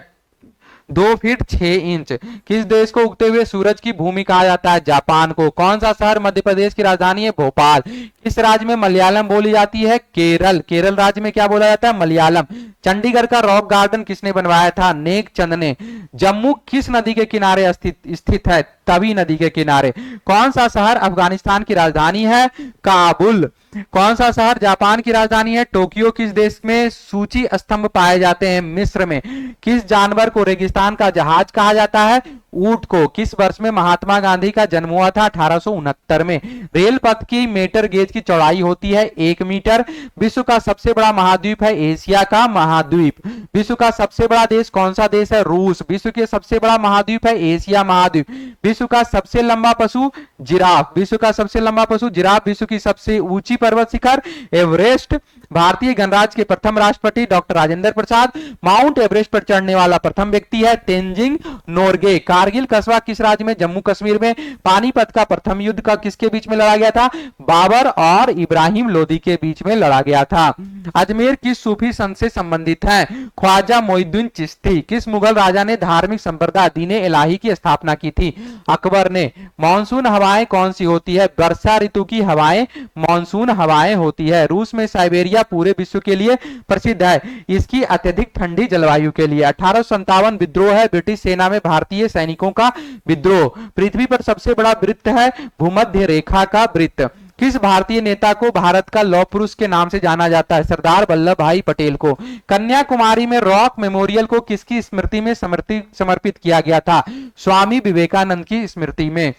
A: 2 फीट 6 इंच। किस देश को उगते हुए सूरज की भूमि कहा जाता है? जापान को। कौन सा शहर मध्य प्रदेश की राजधानी है? भोपाल। किस राज्य में मलयालम बोली जाती है? केरल। केरल राज्य में क्या बोला जाता है? मलयालम। चंडीगढ़ का रॉक गार्डन किसने बनवाया था? नेक चंद ने। जम्मू किस नदी के किनारे स्थित है? तवी नदी के किनारे। कौन सा शहर अफगानिस्तान की राजधानी है? काबुल। कौन सा शहर जापान की राजधानी है? टोक्यो। किस देश में सूची स्तंभ पाए जाते हैं? मिस्र में। किस जानवर को रेगिस्तान का जहाज कहा जाता है? ऊंट को। किस वर्ष में महात्मा गांधी का जन्म हुआ था? 1869 में। रेल पथ की मीटर गेज की चौड़ाई होती है 1 मीटर। विश्व का सबसे बड़ा महाद्वीप है एशिया का महाद्वीप। विश्व का सबसे बड़ा देश कौन सा देश है? रूस। विश्व के सबसे बड़ा महाद्वीप है एशिया महाद्वीप। विश्व का सबसे लंबा पशु जिराफ। विश्व का सबसे लंबा पशु जिराफ। विश्व की सबसे ऊंची पर्वत शिखर एवरेस्ट। भारतीय गणराज्य के प्रथम राष्ट्रपति doctor Rajendra Prasad. Mount Everest पर चढ़ने वाला प्रथम व्यक्ति है तेंजिंग नोरगे। कारगिल कस्बा किस राज्य में? जम्मू कश्मीर में। पानीपत का प्रथम युद्ध का किसके बीच में लड़ा गया था? बाबर और इब्राहिम लोदी के बीच में लड़ा गया था। अजमेर किस सूफी संत से संबंधित है? ख्वाजा मोइनुद्दीन चिश्ती। किस मुगल राजा ने धार्मिक संप्रदाय दीन इलाही की स्थापना की थी? अकबर ने। मानसून हवाएं कौन सी होती है? वर्षा ऋतु की हवाएं मानसून हवाएं होती है। रूस में साइबेरिया पूरे विश्व के लिए प्रसिद्ध है, इसकी अत्यधिक ठंडी जलवायु के लिए। 1857 विद्रोह है ब्रिटिश सेना में भारतीय सैनिकों का विद्रोह। पृथ्वी पर सबसे बड़ा वृत्त है भूमध्य रेखा का वृत्त। किस भारतीय नेता को भारत का लौह पुरुष के नाम से जाना जाता है? सरदार वल्लभ भाई पटेल को। कन्याकुमारी में रॉक मेमोरियल को किसकी स्मृति में समर्पित किया गया था? स्वामी विवेकानंद की स्मृति में।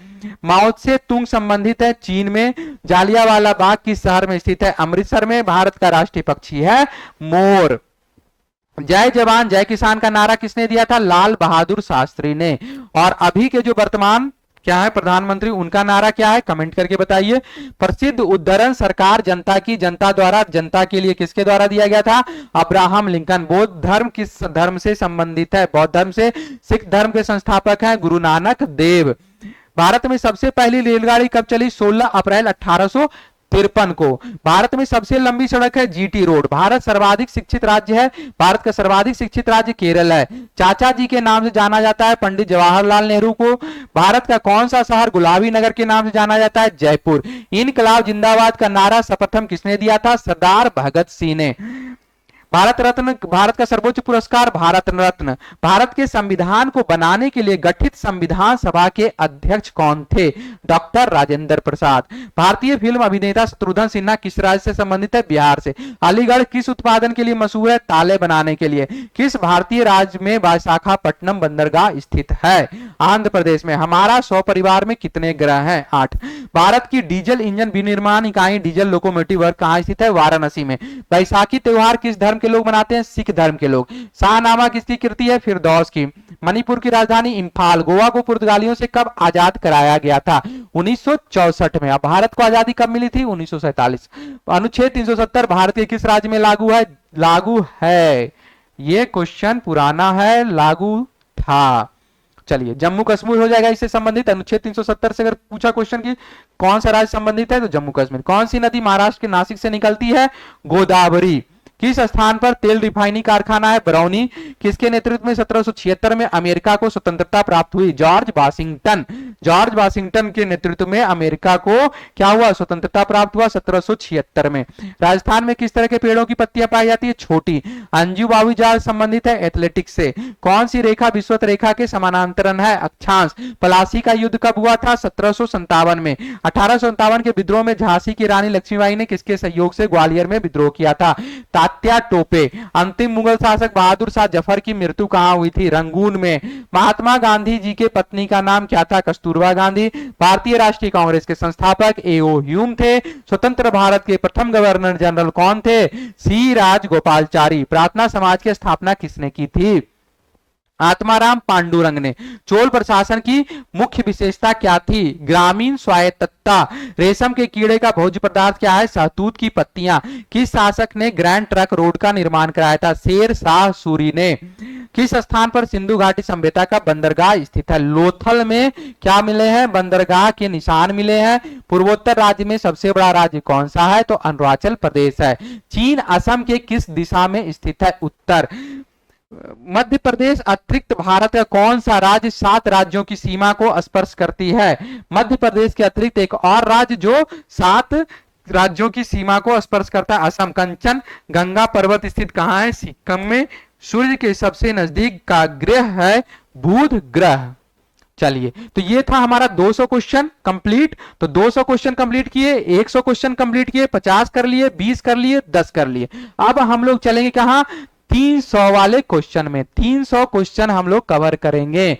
A: माओ से तुंग संबंधित है चीन में। जालियांवाला बाग किस शहर में स्थित है? अमृतसर में। भारत का राष्ट्रीय पक्षी है मोर। जय जवान जय किसान का नारा किसने दिया था? लाल बहादुर शास्त्री ने। और अभी के जो वर्तमान क्या है प्रधानमंत्री, उनका नारा क्या है? कमेंट करके बताइए। प्रसिद्ध उद्धरण सरकार जनता की जनता द्वारा जनता के लिए किसके द्वारा दिया गया था? Abraham Lincoln. बौद्ध धर्म किस धर्म से संबंधित है? बौद्ध धर्म से। सिख धर्म के संस्थापक हैं गुरु नानक देव। भारत में सबसे पहली रेलगाड़ी कब चली? 16 अप्रैल 1853 को। भारत में सबसे लंबी सड़क है जीटी रोड। भारत सर्वाधिक शिक्षित राज्य है। भारत का सर्वाधिक शिक्षित राज्य केरल है। चाचा जी के नाम से जाना जाता है पंडित जवाहरलाल नेहरू को। भारत का कौन सा शहर गुलाबी नगर के नाम से जाना जाता है? जयपुर। इनकलाब जिंदाबाद का नारा सर्वप्रथम किसने दिया था? सरदार भगत सिंह ने। भारत रत्न, भारत का सर्वोच्च पुरस्कार भारत रत्न। भारत के संविधान को बनाने के लिए गठित संविधान सभा के अध्यक्ष कौन थे? डॉक्टर राजेंद्र प्रसाद। भारतीय फिल्म अभिनेता शत्रुघ्न सिन्हा किस राज्य से संबंधित है? बिहार से। अलीगढ़ किस उत्पादन के लिए मशहूर है? ताले बनाने के लिए। किस भारतीय राज्य में विशाखापट्टनम बंदरगाह स्थित है? आंध्र प्रदेश में। हमारा 100 परिवार में कितने ग्रह हैं? 8। भारत की डीजल इंजन विनिर्माण इकाई डीजल लोकोमोटिव वर्क कहां स्थित है? वाराणसी में। बैसाखी त्योहार किस धर्म के लोग मनाते हैं? सिख धर्म के लोग। शाहनामा किसकी कृति है? फिरदौस की। मणिपुर की राजधानी इंफाल। गोवा को पुर्तगालियों से कब आजाद कराया गया था? 1964 में। अब भारत को आजादी कब मिली थी? 1947। अनुच्छेद 370 भारत के किस राज्य में लागू है? लागू है, ये क्वेश्चन पुराना है, लागू था। चलिए जम्मू कश्मीर हो जाएगा इससे संबंधित। अनुच्छेद 370 से अगर पूछा क्वेश्चन की कौन सा राज्य संबंधित है तो जम्मू कश्मीर। कौन सी नदी महाराष्ट्र के नासिक से निकलती है? गोदावरी। किस स्थान पर तेल रिफाइनिंग कारखाना है? बरौनी। किसके नेतृत्व में 1776 में अमेरिका को स्वतंत्रता प्राप्त हुई? George Washington. जॉर्ज वाशिंगटन के नेतृत्व में अमेरिका को क्या हुआ? स्वतंत्रता प्राप्त हुआ 1776 में। राजस्थान में किस तरह के पेड़ों की पत्तियां पाई जाती है? छोटी। अंजू बावी जाल संबंधित है एथलेटिक्स से। कौन सी रेखा विषुवत रेखा के समानांतरण है? अक्षांश। प्लासी का युद्ध कब हुआ था? 1757 में। 1857 के विद्रोह में झांसी की रानी लक्ष्मीबाई ने किसके सहयोग से ग्वालियर में विद्रोह किया था? तात्या टोपे। अंतिम मुगल शासक बहादुर शाह जफर की मृत्यु कहां हुई थी? रंगून में। महात्मा गांधी जी के पत्नी का नाम क्या था? कस्तूरबा गांधी। भारतीय राष्ट्रीय कांग्रेस के संस्थापक ए.ओ. ह्यूम थे। स्वतंत्र भारत के प्रथम गवर्नर जनरल कौन थे? सी राजगोपालचारी। प्रार्थना समाज की स्थापना किसने की थी? आत्माराम पांडुरंग ने। चोल प्रशासन की मुख्य विशेषता क्या थी? ग्रामीण स्वायत्तता। रेशम के कीड़े का भोज्य पदार्थ क्या है? सहतूत की पत्तियां। किस शासक ने ग्रैंड ट्रंक रोड का निर्माण कराया था? शेर शाह सूरी ने। किस स्थान पर सिंधु घाटी सभ्यता का बंदरगाह स्थित है? लोथल में क्या मिले हैं? बंदरगाह के निशान मिले हैं। पूर्वोत्तर राज्य में सबसे बड़ा राज्य कौन सा है? तो अरुणाचल प्रदेश है। चीन असम के किस दिशा में स्थित है? उत्तर। मध्य प्रदेश अतिरिक्त भारत का कौन सा राज्य 7 राज्यों की सीमा को स्पर्श करती है? मध्य प्रदेश के अतिरिक्त एक और राज्य जो 7 राज्यों की सीमा को स्पर्श करता है, असम। कंचन गंगा पर्वत स्थित कहां है? सिक्किम में। सूर्य के सबसे नजदीक का ग्रह है बुध ग्रह। चलिए तो ये था हमारा 200 क्वेश्चन कंप्लीट। तो 200 क्वेश्चन कंप्लीट किए, 100 क्वेश्चन कंप्लीट किए, 50 कर लिए, 20 कर लिए, 10 कर लिए। अब हम लोग चलेंगे कहां? 300 वाले क्वेश्चन में। 300 क्वेश्चन हम लोग कवर करेंगे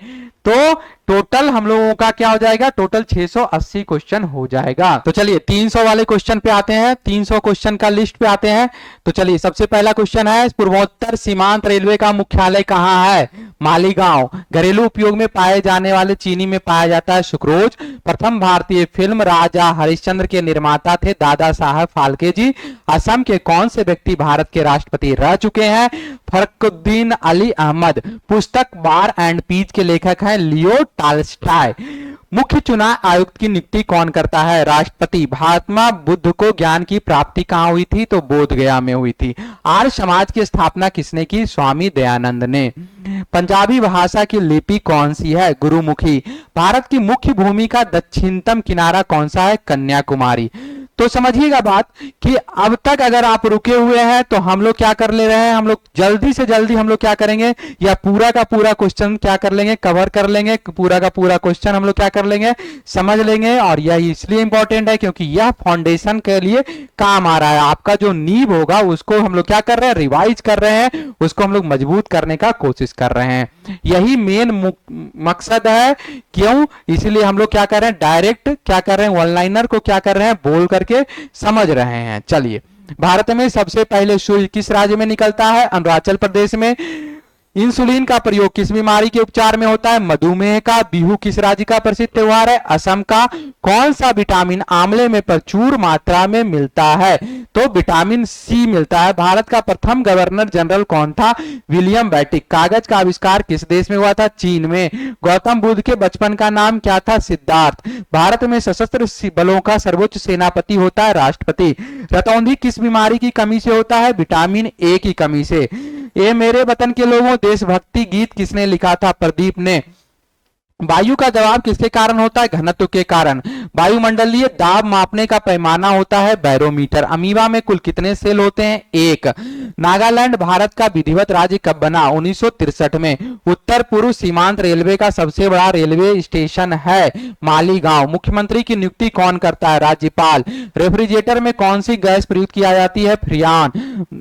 A: तो टोटल हम लोगों का क्या हो जाएगा? टोटल 680 क्वेश्चन हो जाएगा। तो चलिए 300 वाले क्वेश्चन पे आते हैं। 300 क्वेश्चन का लिस्ट पे आते हैं। तो चलिए सबसे पहला क्वेश्चन है पूर्वोत्तर सीमांत रेलवे का मुख्यालय कहां है? मालीगांव। घरेलू उपयोग में पाए जाने वाले चीनी में पाया जाता है सुक्रोज। प्रथम भारतीय फिल्म राजा हरिश्चंद्र के निर्माता थे दादा साहब फाल्के जी। असम के कौन से व्यक्ति भारत के राष्ट्रपति रह चुके हैं? फखरुद्दीन अली अहमद। पुस्तक वार एंड पीस के लेखक हैं लियो टॉल्स्टॉय। मुख्य चुनाव आयुक्त की नियुक्ति कौन करता है? राष्ट्रपति। महात्मा बुद्ध को ज्ञान की प्राप्ति कहां हुई थी? तो बोध गया में हुई थी। आर्य समाज की स्थापना किसने की? स्वामी दयानंद ने। पंजाबी भाषा की लिपि कौन सी है? गुरुमुखी। भारत की मुख्य भूमि का दक्षिणतम किनारा कौन सा है? कन्याकुमारी। तो समझिएगा बात कि अब तक अगर आप रुके हुए हैं तो हम लोग क्या कर ले रहे हैं, हम लोग जल्दी से जल्दी हम लोग क्या करेंगे, या पूरा का पूरा क्वेश्चन क्या कर लेंगे, कवर कर लेंगे। पूरा का पूरा क्वेश्चन हम लोग क्या कर लेंगे, समझ लेंगे। और यह इसलिए इंपॉर्टेंट है क्योंकि यह फाउंडेशन के लिए काम आ रहा है। आपका जो नींव होगा उसको हम लोग क्या कर रहे हैं, रिवाइज कर रहे हैं, उसको हम लोग मजबूत करने का कोशिश कर रहे हैं। यही मेन मकसद है। क्यों? इसलिए हम लोग क्या कर रहे हैं, डायरेक्ट क्या कर रहे हैं, वन लाइनर को क्या कर रहे हैं, बोल करके समझ रहे हैं। चलिए, भारत में सबसे पहले सूर्य किस राज्य में निकलता है? अरुणाचल प्रदेश में। इंसुलिन का प्रयोग किस बीमारी के उपचार में होता है? मधुमेह का। बिहू किस राज्य का प्रसिद्ध त्योहार है? असम का। कौन सा विटामिन आंवले में प्रचुर मात्रा में मिलता है? तो विटामिन सी मिलता है। भारत का प्रथम गवर्नर जनरल कौन था? William Bentinck. कागज का आविष्कार किस देश में हुआ था? चीन में। गौतम बुद्ध के बचपन का नाम क्या था? सिद्धार्थ। भारत में सशस्त्र बलों का सर्वोच्च सेनापति होता है राष्ट्रपति। रतौंधी किस बीमारी की कमी से होता है? विटामिन ए की कमी से। ये मेरे वतन के लोगों देशभक्ति गीत किसने लिखा था? प्रदीप ने। वायु का दबाव किसके कारण होता है? घनत्व के कारण। वायुमंडलीय दाब मापने का पैमाना होता है बैरोमीटर। अमीबा में कुल कितने सेल होते हैं? 1। नागालैंड भारत का विधिवत राज्य कब बना? 1963 में। उत्तर पूर्व सीमांत रेलवे का सबसे बड़ा रेलवे स्टेशन है मालीगांव। मुख्यमंत्री की नियुक्ति कौन करता है? राज्यपाल। रेफ्रिजरेटर में कौन सी गैस प्रयुक्त की जाती है? फ्रियान।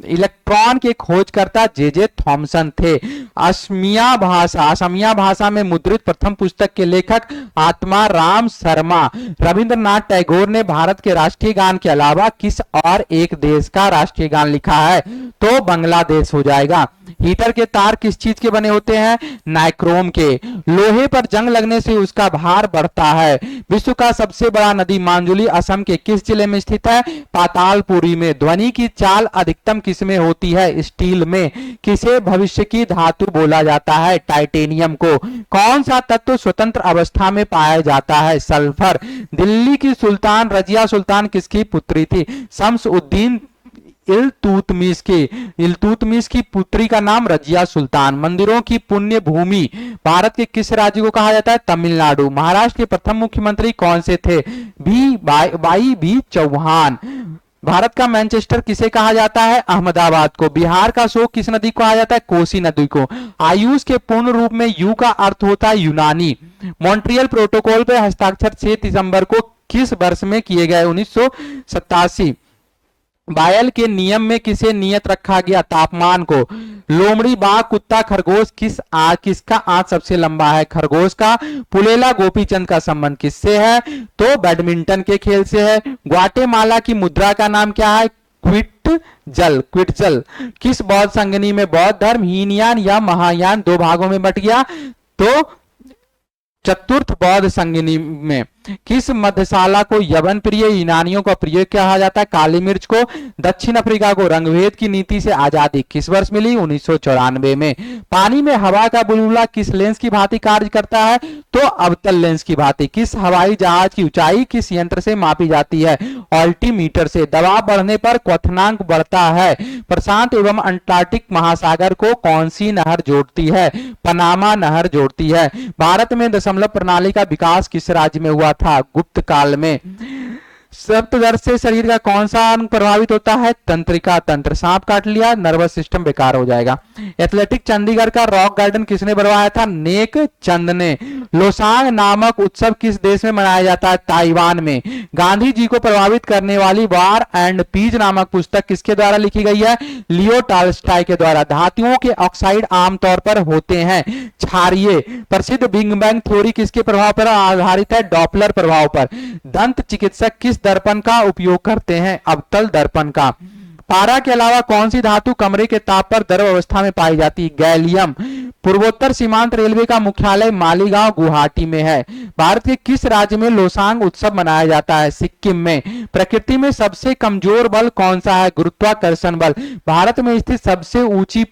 A: इलेक्ट्रॉन के खोजकर्ता जे थॉमसन थे। असमिया भाषा में मुद्रित प्रथम पुस्तक के लेखक आत्मा राम शर्मा। रविंद्रनाथ टैगोर ने भारत के राष्ट्रीय गान के अलावा किस और एक देश का राष्ट्रीय गान लिखा है? तो बांग्लादेश हो जाएगा। हीटर के तार किस चीज के बने होते हैं? नाइक्रोम के। लोहे पर जंग लगने से उसका भार बढ़ता है। विश्व का सबसे बड़ा नदी मांजुली असम के किस जिले में स्थित है? पातालपुरी में। ध्वनि की चाल अधिकतम किस में होती है? स्टील में। किसे भविष्य की धातु बोला जाता है? टाइटेनियम को। कौन सा तत्व स्वतंत्र अवस्था में पाया जाता है? सल्फर। दिल्ली की सुल्तान रजिया सुल्तान किसकी पुत्री थी? शम्स-उद-दीन इल्तुतमिश की पुत्री का नाम रजिया सुल्तान। मंदिरों की पुण्य भूमि भारत के किस राज्य को कहा जाता है? तमिलनाडु। महाराष्ट्र के प्रथम मुख्यमंत्री कौन से थे? Y B Chauhan. भारत का मैनचेस्टर किसे कहा जाता है? अहमदाबाद को। बिहार का शोक किस नदी को कहा जाता है? कोसी नदी को। आयुष के पूर्ण रूप में यू का अर्थ होता है यूनानी। मॉन्ट्रियल प्रोटोकॉल पर हस्ताक्षर 6 दिसंबर को किस वर्ष में किए गए? 1987। बायल के नियम में किसे नियत रखा गया? तापमान को। लोमड़ी, बाघ, कुत्ता, खरगोश किसका आंख सबसे लंबा है? खरगोश का। पुलेला गोपीचंद का संबंध किससे है? तो बैडमिंटन के खेल से है। ग्वाटेमाला की मुद्रा का नाम क्या है? क्विटजल। किस बौद्ध संगनी में बौद्ध धर्म हीनयान या महायान दो भागों में बट गया? तो चतुर्थ बौद्ध संगनी में। किस मध्यशाला को यवन प्रिय यूनानियों का प्रिय कहा जाता है? काली मिर्च को। दक्षिण अफ्रीका को रंगभेद की नीति से आजादी किस वर्ष मिली? 1994 में। पानी में हवा का बुलबुला किस लेंस की भांति कार्य करता है? तो अवतल लेंस की भांति। किस हवाई जहाज की ऊंचाई किस यंत्र से मापी जाती है? अल्टीमीटर से। दबाव बढ़ने पर क्वथनांक बढ़ता है। प्रशांत एवं अंटार्कटिक महासागर को कौन सी नहर जोड़ती है? पनामा नहर जोड़ती है। भारत में दशमलव प्रणाली का विकास किस राज्य में हुआ था? गुप्त काल में। सप्तदर्श से शरीर का कौन सा अंग प्रभावित होता है? तंत्रिका तंत्र। सांप काट लिया, नर्वस सिस्टम बेकार हो जाएगा। एथलेटिक चंडीगढ़ का रॉक गार्डन किसने बनवाया था? नेक चंद ने। लोसांग नामक उत्सव किस देश में मनाया जाता है? ताइवान में। गांधी जी को प्रभावित करने वाली वार एंड पीस नामक पुस्तक किसके द्वारा लिखी गई है? लियो टॉल्स्टॉय के द्वारा। धातुओं के ऑक्साइड आमतौर पर होते हैं क्षारीय। प्रसिद्ध बिग बैंग थ्योरी किसके प्रभाव पर आधारित है? डॉपलर प्रभाव पर। दंत चिकित्सक किस दर्पण का उपयोग करते हैं? अवतल दर्पण का। पारा के अलावा कौन सी धातु कमरे के ताप पर द्रव अवस्था में पाई जाती है? गैलियम। पूर्वोत्तर सीमांत रेलवे का मुख्यालय मालीगांव गुवाहाटी में है। भारत के किस राज्य में लोसांग उत्सव मनाया जाता है? सिक्किम में। प्रकृति में सबसे कमजोर बल कौन सा है? गुरुत्वाकर्षण बल। भारत में स्थित सबसे ऊंची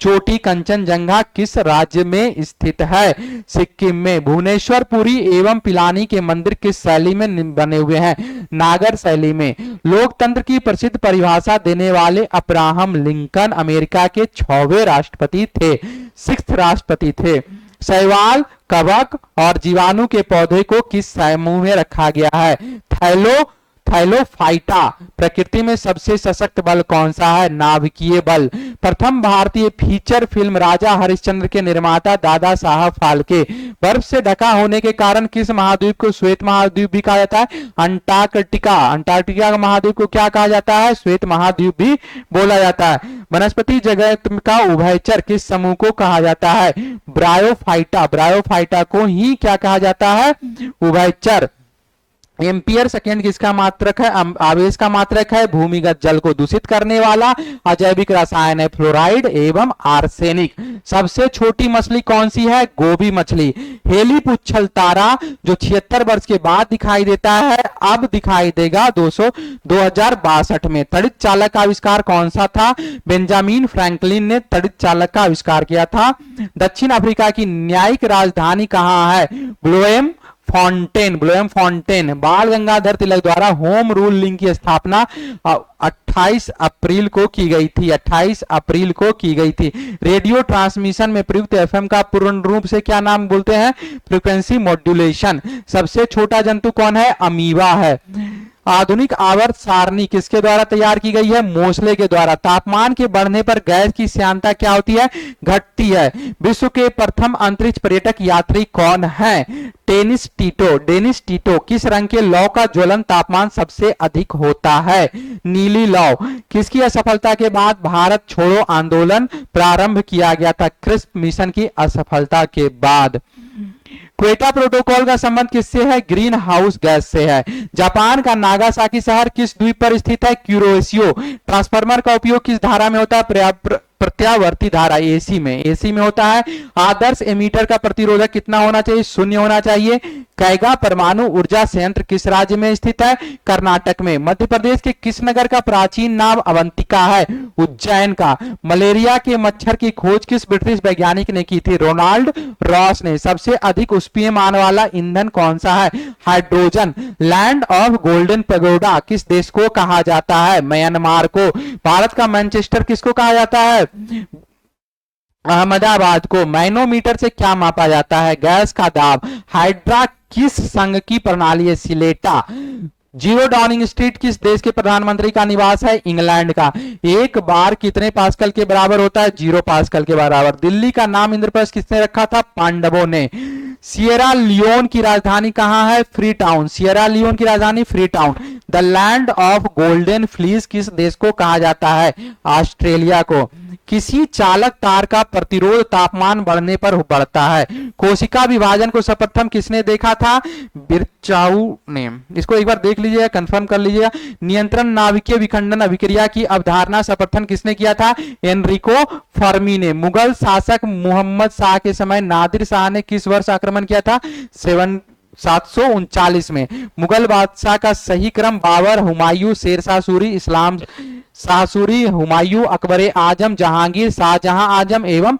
A: चोटी कंचनजंगा किस राज्य में स्थित है? सिक्किम में। भुवनेश्वर, पुरी एवं पिलानी के मंदिर किस शैली में बने हुए हैं? नागर शैली में। लोकतंत्र की प्रसिद्ध परिभाषा देने वाले अब्राहम लिंकन अमेरिका के 6वें राष्ट्रपति थे, 6th राष्ट्रपति थे। शैवाल, कवक और जीवाणु के पौधे को किस समूह में रखा गया है? थैलोफाइटा। प्रकृति में सबसे सशक्त बल कौन सा है? नाभिकीय बल। प्रथम भारतीय फीचर फिल्म राजा हरिश्चंद्र के निर्माता दादा साहब फाल्के। बर्फ से ढका होने के कारण किस महाद्वीप को श्वेत महाद्वीप भी कहा जाता है? अंटार्कटिका। अंटार्कटिका महाद्वीप को क्या कहा जाता है? श्वेत महाद्वीप भी बोला जाता है। वनस्पति जगत का उभयचर किस समूह को कहा जाता है? ब्रायोफाइटा। ब्रायोफाइटा को ही क्या कहा जाता है? उभयचर। एम्पियर सेकेंड किसका मात्रक है? आवेश का मात्रक है। भूमिगत जल को दूषित करने वाला अजैविक रसायन है फ्लोराइड एवं आर्सेनिक। सबसे छोटी मछली कौन सी है? गोबी मछली। हेली पुच्छल तारा जो 76 वर्ष के बाद दिखाई देता है, अब दिखाई देगा 2062 में। तड़ित चालक का आविष्कार कौन सा था? बेंजामिन फ्रैंकलिन ने तड़ित चालक का आविष्कार किया था। दक्षिण अफ्रीका की न्यायिक राजधानी कहां है? ब्लोएम फाउंटेन। बाल गंगाधर तिलक द्वारा होम रूल लिंग की स्थापना 28 अप्रैल को की गई थी। 28 अप्रैल को की गई थी। रेडियो ट्रांसमिशन में प्रयुक्त एफएम का पूर्ण रूप से क्या नाम बोलते हैं? Frequency modulation. सबसे छोटा जंतु कौन है? अमीबा है। आधुनिक आवर्त सारणी किसके द्वारा तैयार की गई है? मोसले के द्वारा। तापमान के बढ़ने पर गैस की श्यानता क्या होती है? घटती है। विश्व के प्रथम अंतरिक्ष पर्यटक यात्री कौन है? Dennis Tito. किस रंग के लौ का ज्वलन तापमान सबसे अधिक होता है? नीली लौ। किसकी असफलता के बाद भारत छोड़ो आंदोलन प्रारंभ किया गया था? क्रिस्प मिशन की असफलता के बाद। क्वेटा प्रोटोकॉल का संबंध किससे है? ग्रीन हाउस गैस से है। जापान का नागासाकी शहर किस द्वीप पर स्थित है? क्यूरोसियो। ट्रांसफार्मर का उपयोग किस धारा में होता है? प्रत्यावर्ती धारा एसी में होता है। आदर्श एमीटर का प्रतिरोधक कितना होना चाहिए? 0 होना चाहिए। कैगा परमाणु ऊर्जा संयंत्र किस राज्य में स्थित है? कर्नाटक में। मध्य प्रदेश के किस नगर का प्राचीन नाम अवंतिका है? उज्जैन का। मलेरिया के मच्छर की खोज किस ब्रिटिश वैज्ञानिक ने की थी? रोनाल्ड रॉस ने। सबसे अधिक उष्मीयमान वाला ईंधन कौन सा है? Hydrogen. Land of golden pagoda किस देश को कहा जाता है? म्यांमार को। भारत का मैनचेस्टर किसको कहा जाता है? अहमदाबाद को। मैनोमीटर से क्या मापा जाता है? गैस का दाब। हाइड्रा किस संघ की प्रणाली है? सिलेटा। जीरो डाउनिंग स्ट्रीट किस देश के प्रधानमंत्री का निवास है? इंग्लैंड का। एक बार कितने पास्कल के बराबर होता है? 0 पास्कल के बराबर। दिल्ली का नाम इंद्रप्रस्थ किसने रखा था? पांडवों ने। सियरा लियोन की राजधानी कहां है? Free town. सियरा लियोन की राजधानी free town. The land of golden fleece किस देश को कहा जाता है? ऑस्ट्रेलिया को। किसी चालक तार का प्रतिरोध तापमान बढ़ने पर बढ़ता है। कोशिका विभाजन को सर्वप्रथम किसने देखा था? बिरचाउ ने। इसको एक बार देख लीजिएगा, कंफर्म कर लीजिएगा। नियंत्रण नाभिकीय विखंडन अभिक्रिया की अवधारणा सर्वप्रथम किसने किया था? एनरिको फर्मी ने। मुगल शासक मोहम्मद शाह के समय नादिर शाह ने किस वर्ष आक्रमण किया था? 739 में। मुगल बादशाह का सही क्रम बाबर, हुमायूं, शेरशाह सूरी, इस्लाम शाह सूरी, हुमायूं, अकबर आजम, जहांगीर, शाहजहां आजम एवं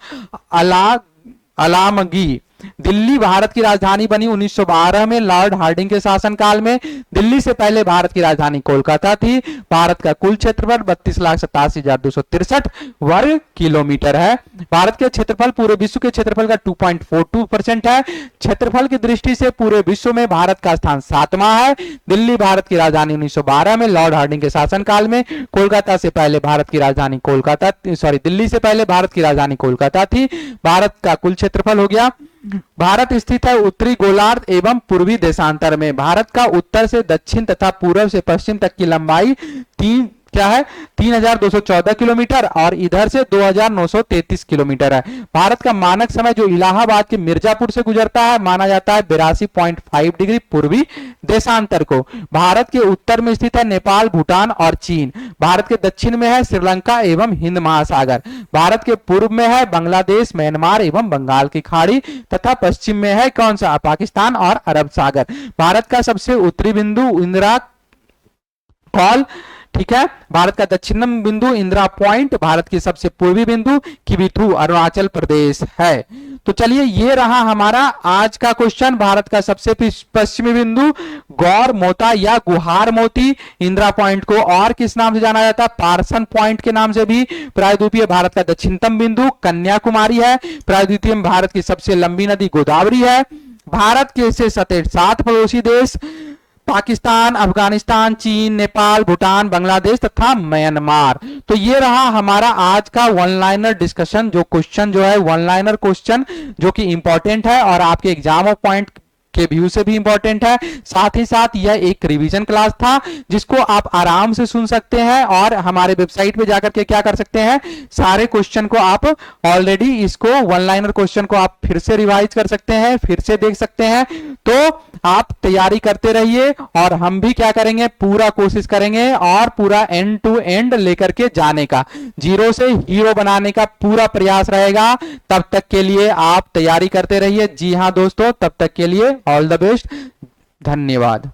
A: अलामगी। दिल्ली भारत की राजधानी बनी 1912 में लॉर्ड हार्डिंग के शासनकाल में। दिल्ली से पहले भारत की राजधानी कोलकाता थी। भारत का कुल क्षेत्रफल 32,87,263 वर्ग किलोमीटर है। भारत के क्षेत्रफल पूरे विश्व के क्षेत्रफल का 2.42% है। क्षेत्रफल की दृष्टि से पूरे विश्व में भारत का स्थान 7वां है। दिल्ली भारत की राजधानी 1912 में लॉर्ड हार्डिंग के शासनकाल में। कोलकाता से पहले भारत की राजधानी दिल्ली से पहले भारत की राजधानी कोलकाता थी। भारत का कुल क्षेत्रफल हो गया। भारत स्थित है उत्तरी गोलार्ध एवं पूर्वी देशांतर में। भारत का उत्तर से दक्षिण तथा पूर्व से पश्चिम तक की लंबाई क्या है 3214 किलोमीटर और इधर से 2933 किलोमीटर है। भारत का मानक समय जो इलाहाबाद के मिर्जापुर से गुजरता है माना जाता है 82.5 डिग्री पूर्वी देशांतर को। भारत के उत्तर में स्थित है नेपाल, भूटान और चीन। भारत के दक्षिण में है श्रीलंका एवं हिंद महासागर। भारत के पूर्व में है बांग्लादेश, म्यांमार एवं बंगाल की खाड़ी तथा पश्चिम में है कौन सा पाकिस्तान और अरब सागर। भारत का सबसे उत्तरी बिंदु इंदिरा कॉल, ठीक है। भारत का दक्षिणम बिंदु इंदिरा पॉइंट, भारत की सबसे पूर्वी बिंदु किबिथु अरुणाचल प्रदेश है। तो चलिए ये रहा हमारा आज का क्वेश्चन। भारत का सबसे पश्चिमी बिंदु गौर मोता या गुहार मोती इंदिरा पॉइंट को और किस नाम से जाना जाता है, पार्सन पॉइंट के नाम से भी। प्रायद्वीपीय भारत का दक्षिणतम बिंदु कन्याकुमारी है। प्रायद्वीपीय में भारत की सबसे लंबी नदी गोदावरी है। भारत के से सतह 7 पड़ोसी देश पाकिस्तान, अफगानिस्तान, चीन, नेपाल, भूटान, बांग्लादेश तथा म्यांमार। तो ये रहा हमारा आज का वन लाइनर डिस्कशन। जो क्वेश्चन जो है वन लाइनर क्वेश्चन जो कि इंपॉर्टेंट है और आपके एग्जाम ऑफ पॉइंट के व्यू से भी इंपॉर्टेंट है। साथ ही साथ यह एक रिवीजन क्लास था जिसको आप आराम से सुन सकते हैं और हमारे वेबसाइट पे जाकर के क्या कर सकते हैं, सारे क्वेश्चन को आप ऑलरेडी इसको वन लाइनर क्वेश्चन को आप फिर से रिवाइज कर सकते हैं, फिर से देख सकते हैं। तो आप तैयारी करते रहिए और हम भी क्या करेंगे, पूरा कोशिश करेंगे और पूरा एंड टू एंड लेकर के जाने का, जीरो से हीरो बनाने का पूरा प्रयास रहेगा। तब तक के लिए आप तैयारी करते रहिए। जी हां दोस्तों, तब तक के लिए ऑल द बेस्ट, धन्यवाद।